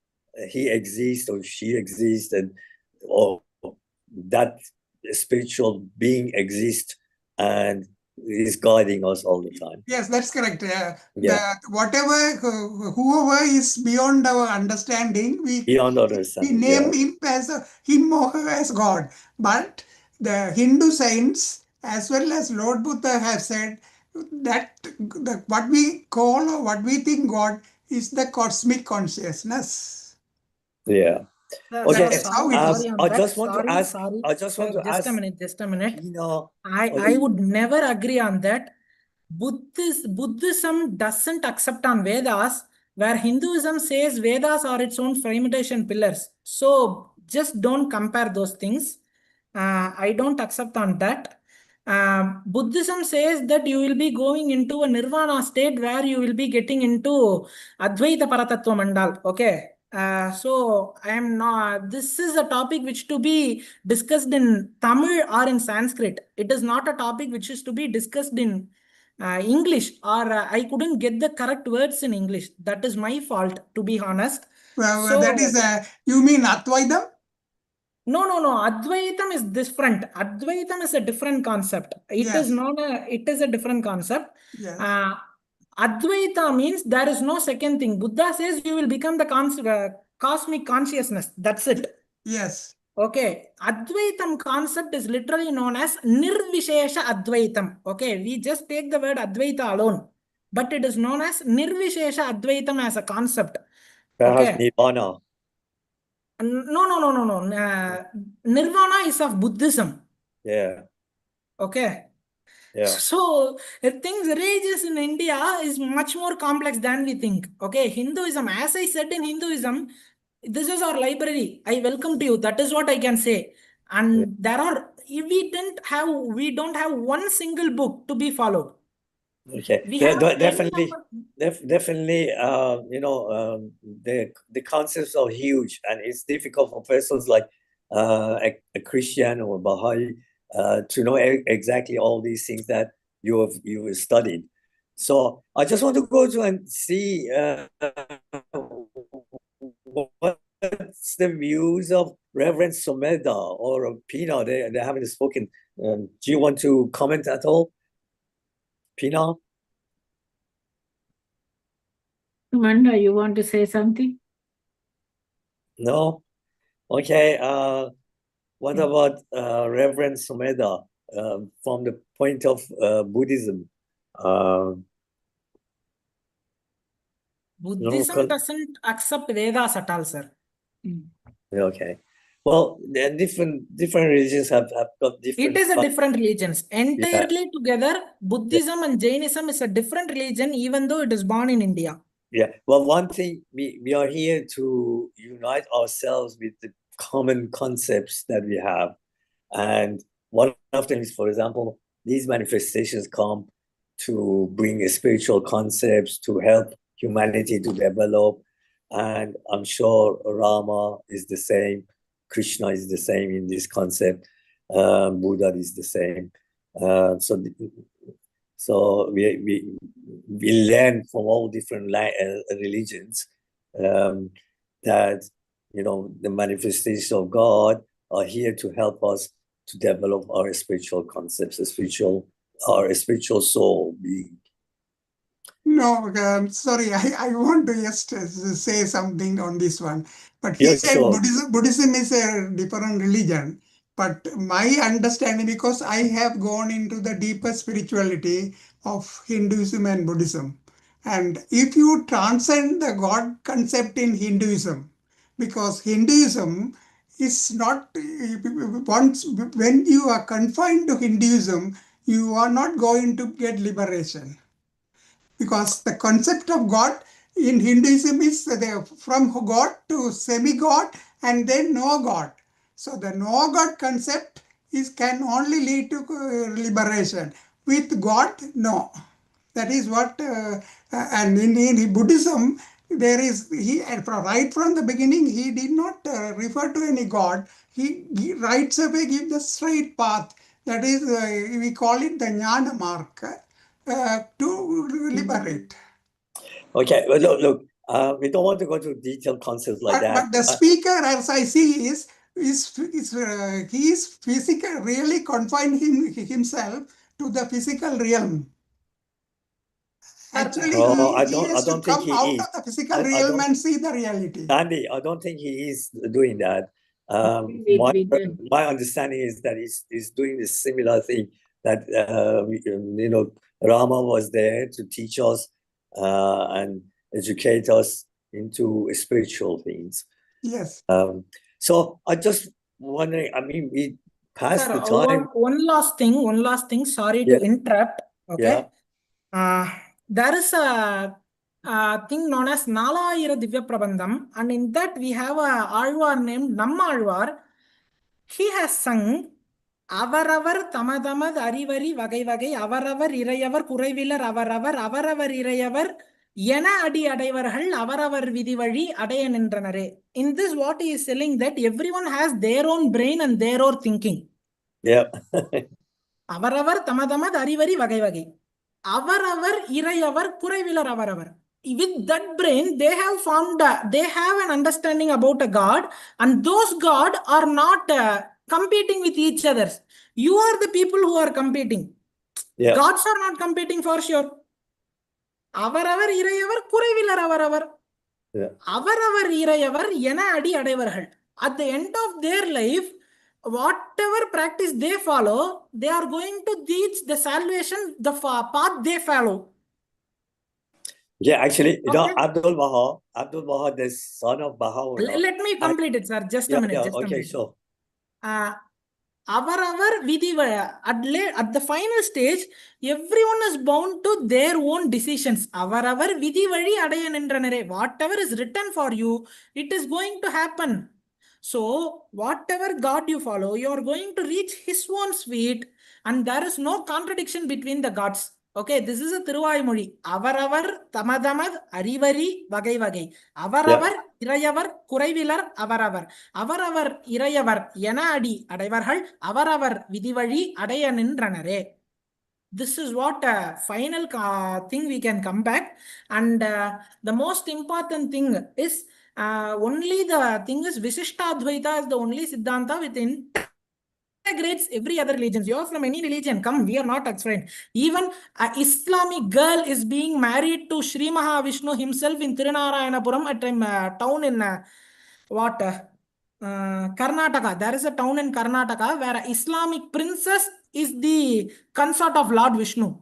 he exists or she exists, and or that spiritual being exists and is guiding us all the time. Yes, that's correct. Yeah. Whoever is beyond our understanding, Beyond we understanding. name Yeah. him as him or her as God. But the Hindu saints, as well as Lord Buddha, have said that what we call or what we think God is the cosmic consciousness. Yeah. Sir, Okay. sir, sorry, how it sorry is. on I that. just want to Sorry, ask. sorry. I just want Sir, to just ask. a minute, just a minute. Tina, I would never agree on that. Buddhism doesn't accept on Vedas, where Hinduism says Vedas are its own foundation pillars. So just don't compare those things. I don't accept on that. Buddhism says that you will be going into a nirvana state where you will be getting into Advaita Paratattva Mandal. Okay. So I am not. This is a topic which to be discussed in Tamil or in Sanskrit. It is not a topic which is to be discussed in English, or I couldn't get the correct words in English. That is my fault, to be honest. Well, So that is you mean Advaitam? no. Advaitam is different. Advaitam is a different concept. It is Yes. not a. It is a different concept. Yes. Advaita means there is no second thing. Buddha says you will become the cosmic consciousness. That's it. Yes. Okay. Advaitam concept is literally known as Nirvishesha Advaitam. Okay. We just take the word Advaita alone, but it is known as Nirvishesha Advaitam as a concept. perhaps Okay. Nibbana. No. Nirvana is of Buddhism. Yeah. Okay. Yeah. So things rages in India is much more complex than we think. Okay, Hinduism, as I said in Hinduism, this is our library. I welcome to you. That is what I can say. And there are we don't have one single book to be followed. Okay. We have Definitely. Definitely. The concepts are huge, and it's difficult for persons like a Christian or Baha'i to know exactly all these things that you have studied. So I just want to go to and see what's the views of Reverend Someda or Pina. They haven't spoken. Do you want to comment at all, Pina? Manda, you want to say something? No? Okay. What about Reverend Someda from the point of Buddhism? Buddhism doesn't accept Vedas at all, sir. Okay. Well, different religions have got different. It is a different religions. Entirely together, Buddhism and Jainism is a different religion, even though it is born in India. Yeah. Well, one thing we are here to unite ourselves with the common concepts that we have. And one of them is, for example, these manifestations come to bring spiritual concepts to help humanity to develop. And I'm sure Rama is the same, Krishna is the same in this concept, Buddha is the same. So we learn from all different religions that the manifestations of God are here to help us to develop our spiritual concepts, our spiritual soul being. No, sorry, I want to just say something on this one. But he Yeah, said sure. Buddhism is a different religion. But my understanding, because I have gone into the deeper spirituality of Hinduism and Buddhism. And if you transcend the God concept in Hinduism, because Hinduism is not, when you are confined to Hinduism, you are not going to get liberation. Because the concept of God in Hinduism is from God to semi-God and then no God. So the no God concept can only lead to liberation. With God, no. That is what, and in Buddhism, there is, right from the beginning, he did not refer to any God. He right away give the straight path. That is, we call it the Jnana mark to liberate. Okay, well, look, we don't want to go to detailed concepts like that. But the speaker, as I see, he is physical, really confined himself to the physical realm. Actually, I he has to don't think come he out is. of the physical realm and see the reality. Andy, I don't think he is doing that. With My understanding is that he's doing this similar thing that Rama was there to teach us and educate us into spiritual things. Yes. So I just wondering, I mean, we passed Sir, the time. one last thing. Sorry to interrupt. Okay. There is a thing known as Nalayira Divya Prabandham, and in that we have a Alvar named Namma Alvar. He has sung Avaravar Tamadamad Arivari Vagai Vagai Avaravar Irayavar Kuraivilar Avaravar Irayavar Yena Adi Adaivarhal Avaravar Vidivadi Adayan Indranare. In this, what he is telling that everyone has their own brain and their own thinking. Yeah. Avaravar Tamadamad Arivari Vagai Vagai Avaravar Irayavar Kuraivilar Avaravar. With that brain, they have found, they have an understanding about a God, and those God are not competing with each other. You are the people who are competing. Yeah. Gods are not competing for sure. Avaravar Irayavar Kuraivilar Avaravar. Avaravar Irayavar Yena Adi Adaivarhal. At the end of their life, whatever practice they follow, they are going to teach the salvation, the path they follow. Yeah, actually, Abdul Baha, the son of Baha'u'llah. Let me complete it, sir. Just a minute. Okay, sure. Avaravar Vidivaya, at the final stage, everyone is bound to their own decisions. Avaravar Vidivadi Adayanendranare. Whatever is written for you, it is going to happen. So, whatever God you follow, you are going to reach his own sweet, and there is no contradiction between the gods. Okay, this is a Thiruvaimozhi. Avaravar Tamadamad Arivari Vagai Vagai. Avaravar Irayavar Kuraivilar Avaravar. Avaravar Irayavar Yena Adi Adaivarhal Avaravar Vidivadi Adayanindranare. This is what final thing we can come back. And the most important thing is only the thing is Visishtadvaita is the only Siddhanta within integrates every other religion. You are from any religion, come, we are not explained. Even an Islamic girl is being married to Sri Mahavishnu himself in Tirunarayanapuram, a town in Karnataka. There is a town in Karnataka where an Islamic princess is the consort of Lord Vishnu.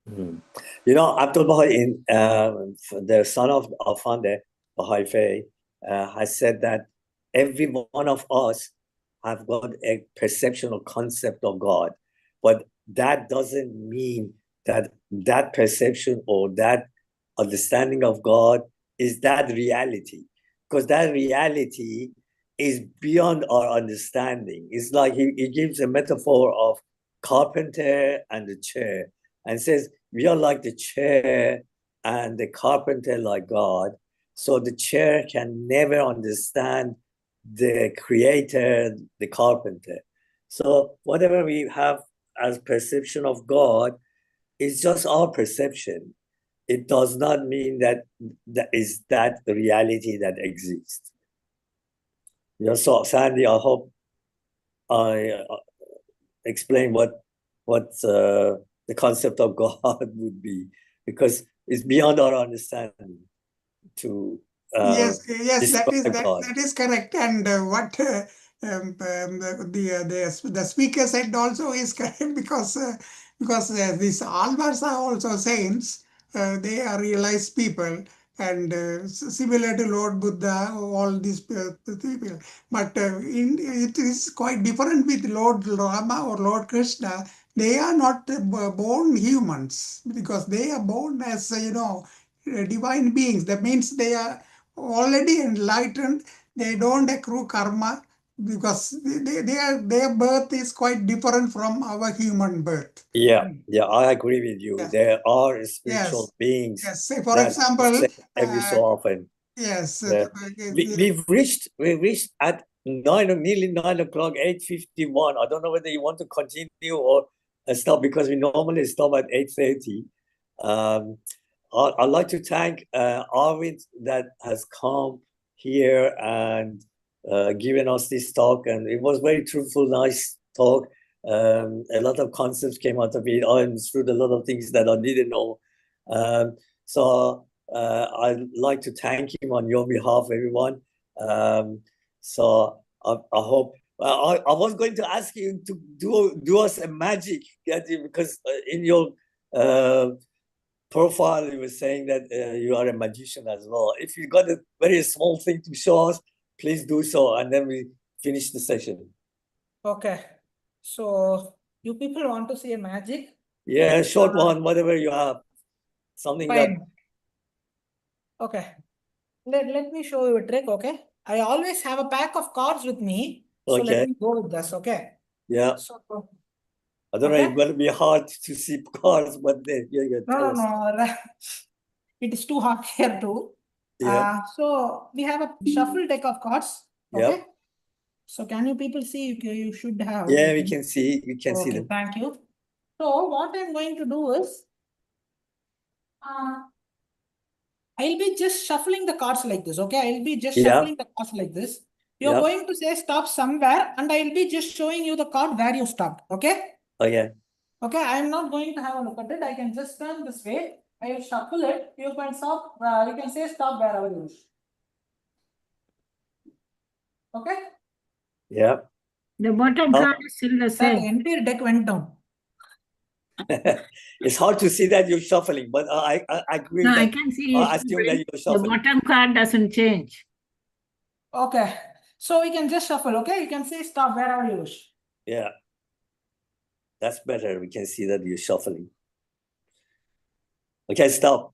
You know, Abdul Baha, the son of Alfande Baha'i Faith, has said that every one of us have got a perception or concept of God, but that doesn't mean that that perception or that understanding of God is that reality, because that reality is beyond our understanding. It's like he gives a metaphor of carpenter and the chair and says, we are like the chair and the carpenter like God. So the chair can never understand the creator, the carpenter. So whatever we have as perception of God is just our perception. It does not mean that is that the reality that exists. So Sandy, I hope I explain what the concept of God would be, because it's beyond our understanding to yes, that is correct. And what the speaker said also is correct, because these Alvars are also saints. They are realized people, and similar to Lord Buddha, all these people. But it is quite different with Lord Rama or Lord Krishna. They are not born humans, because they are born as divine beings. That means they are already enlightened. They don't accrue karma. because their birth is quite different from our human birth. Yeah, I agree with you. Yes. There are spiritual Yes. beings Yes. Say, for that example, descend every so often. yes, Yeah. We've reached at nearly 9 o'clock, 8:51. I don't know whether you want to continue or stop, because we normally stop at 8:30. I'd like to thank Arvid that has come here and given us this talk, and it was very truthful, nice talk. A lot of concepts came out of it. I understood a lot of things that I didn't know. So I'd like to thank him on your behalf, everyone. So I hope. I was going to ask you to do us a magic, because in your profile you were saying that you are a magician as well. If you got a very small thing to show us, please do so, and then we finish the session. Okay. So you people want to see a magic? Yeah, short one, whatever you have. Something that. Fine. Okay. Let me show you a trick, okay? I always have a pack of cards with me. So let Okay. me go with this, okay? Yeah. So I don't know, okay. it's going to be hard to see cards, but then tell us. No. It is too hard here too. Yeah. So we have a shuffle deck of cards. Yep. Okay. So can you people see? You should have. Yeah, we can see. We can see Okay, them. thank you. So what I'm going to do is, I'll be just shuffling the cards like this. Okay, I'll be just Yeah. shuffling the cards like this. You're Yeah. going to say stop somewhere, and I'll be just showing you the card where you stopped. Okay. Okay. Okay, I'm not going to have a look at it. I can just turn this way. I will shuffle it. You can stop. You can say stop wherever you wish. Okay. Yeah. The bottom Oh. card is still the That same. entire deck went down. It's hard to see that you're shuffling, but I agree No, that I can see I assume that you're the shuffling. bottom card doesn't change. Okay. So we can just shuffle. Okay. You can say stop wherever you wish. Yeah. That's better. We can see that you're shuffling. Okay, stop.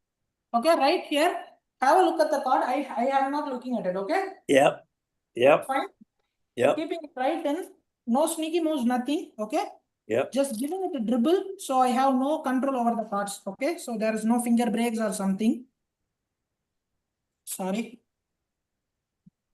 Okay, right here. Have a look at the card. I am not looking at it. Okay. Yep. Yep. Fine. Yep. Keeping it right in. No sneaky moves, nothing. Okay. Yep. Just giving it a dribble. So I have no control over the cards. Okay. So there is no finger breaks or something. Sorry.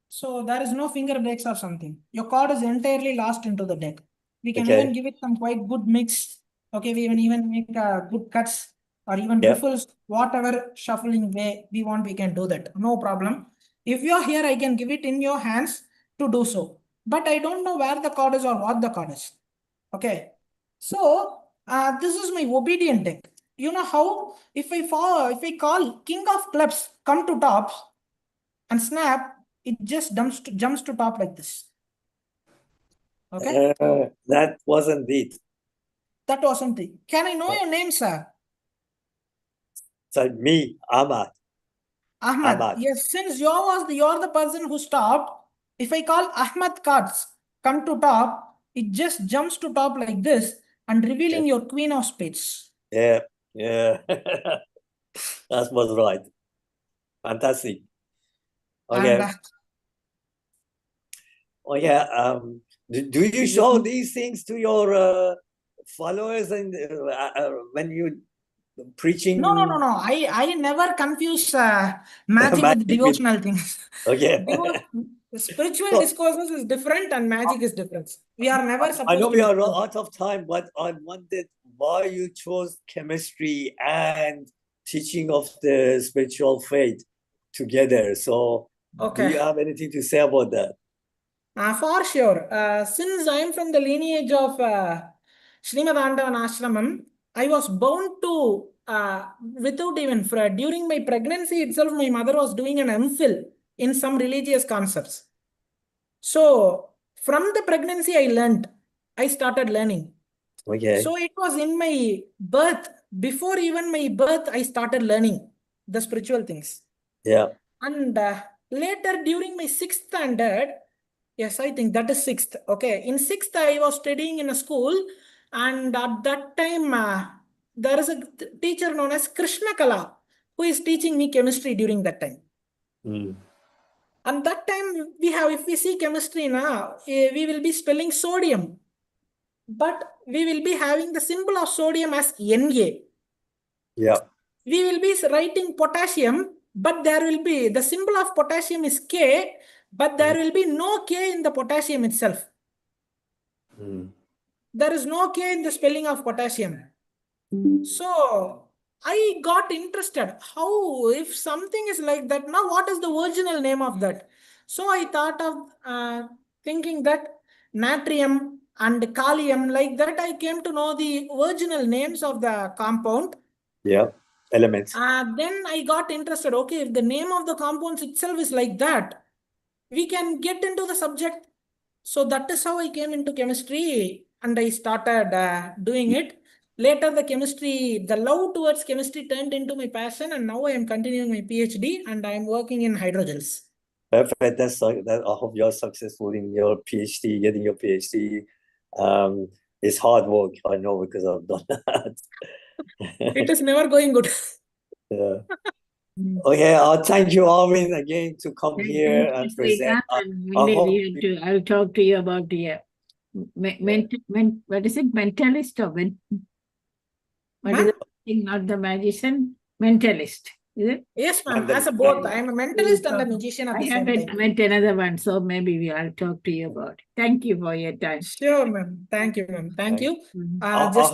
So there is no finger breaks or something. Your card is entirely lost into the deck. We can Okay. even give it some quite good mix. Okay, we even make good cuts or even Yep. riffles, whatever shuffling way we want, we can do that. No problem. If you're here, I can give it in your hands to do so. But I don't know where the card is or what the card is. Okay. So this is my obedient deck. You know how if I call King of Clubs come to top and snap, it just jumps to top like this. Okay. That wasn't it. That wasn't it. Can I know your name, sir? So me, Ahmad. Ahmad. Yes, since you're the person who stopped. If I call Ahmad cards come to top, it just jumps to top like this and revealing your Queen of Spades. Yeah. Yeah. That was right. Fantastic. Okay. And Oh yeah. Do you show these things to your followers and when you preaching? no. I never confuse magic with Magic with- devotional things. Okay. Spiritual So- discourses is different and magic is different. We are never supposed I know to we are mix them. out of time, but I wondered why you chose chemistry and teaching of the spiritual faith together. So do Okay. you have anything to say about that? For sure. Since I am from the lineage of Srimad Andavan Ashramam, I was bound to, without even, during my pregnancy itself, my mother was doing an MPhil in some religious concepts. So from the pregnancy, I started learning. Okay. So it was in my birth, before even my birth, I started learning the spiritual things. Yeah. And later during my 6th standard, yes, I think that is 6th. Okay. In 6th, I was studying in a school. And at that time, there is a teacher known as Krishna Kala who is teaching me chemistry during that time. Mm. And that time we have, if we see chemistry now, we will be spelling sodium, but we will be having the symbol of sodium as Na. Yeah. We will be writing potassium, but there will be, the symbol of potassium is K, but there will be no K in the potassium itself. Mm. There is no K in the spelling of potassium. So I got interested. How, if something is like that, now what is the original name of that? So I thought of thinking that natrium and kalium, like that, I came to know the original names of the compound. Yeah. Elements. Then I got interested. Okay, if the name of the compounds itself is like that, we can get into the subject. So that is how I came into chemistry, and I started doing it. Later, the love towards chemistry turned into my passion, and now I am continuing my PhD and I am working in hydrogels. Perfect. That I hope you're successful in your PhD, getting your PhD. It's hard work, I know, because I've done that. It is never going good. Yeah. Okay, thank you, Arvin, again to come here and present. I'll talk to you about the what is it? Mentalist or what is the thing? Not the magician, mentalist. Is it? Yes, ma'am. As a both, I am a mentalist and a magician at the same time. I haven't met another one, so maybe I'll talk to you about it. Thank you for your time. Sure, ma'am. Thank you, ma'am. Thank you. I Just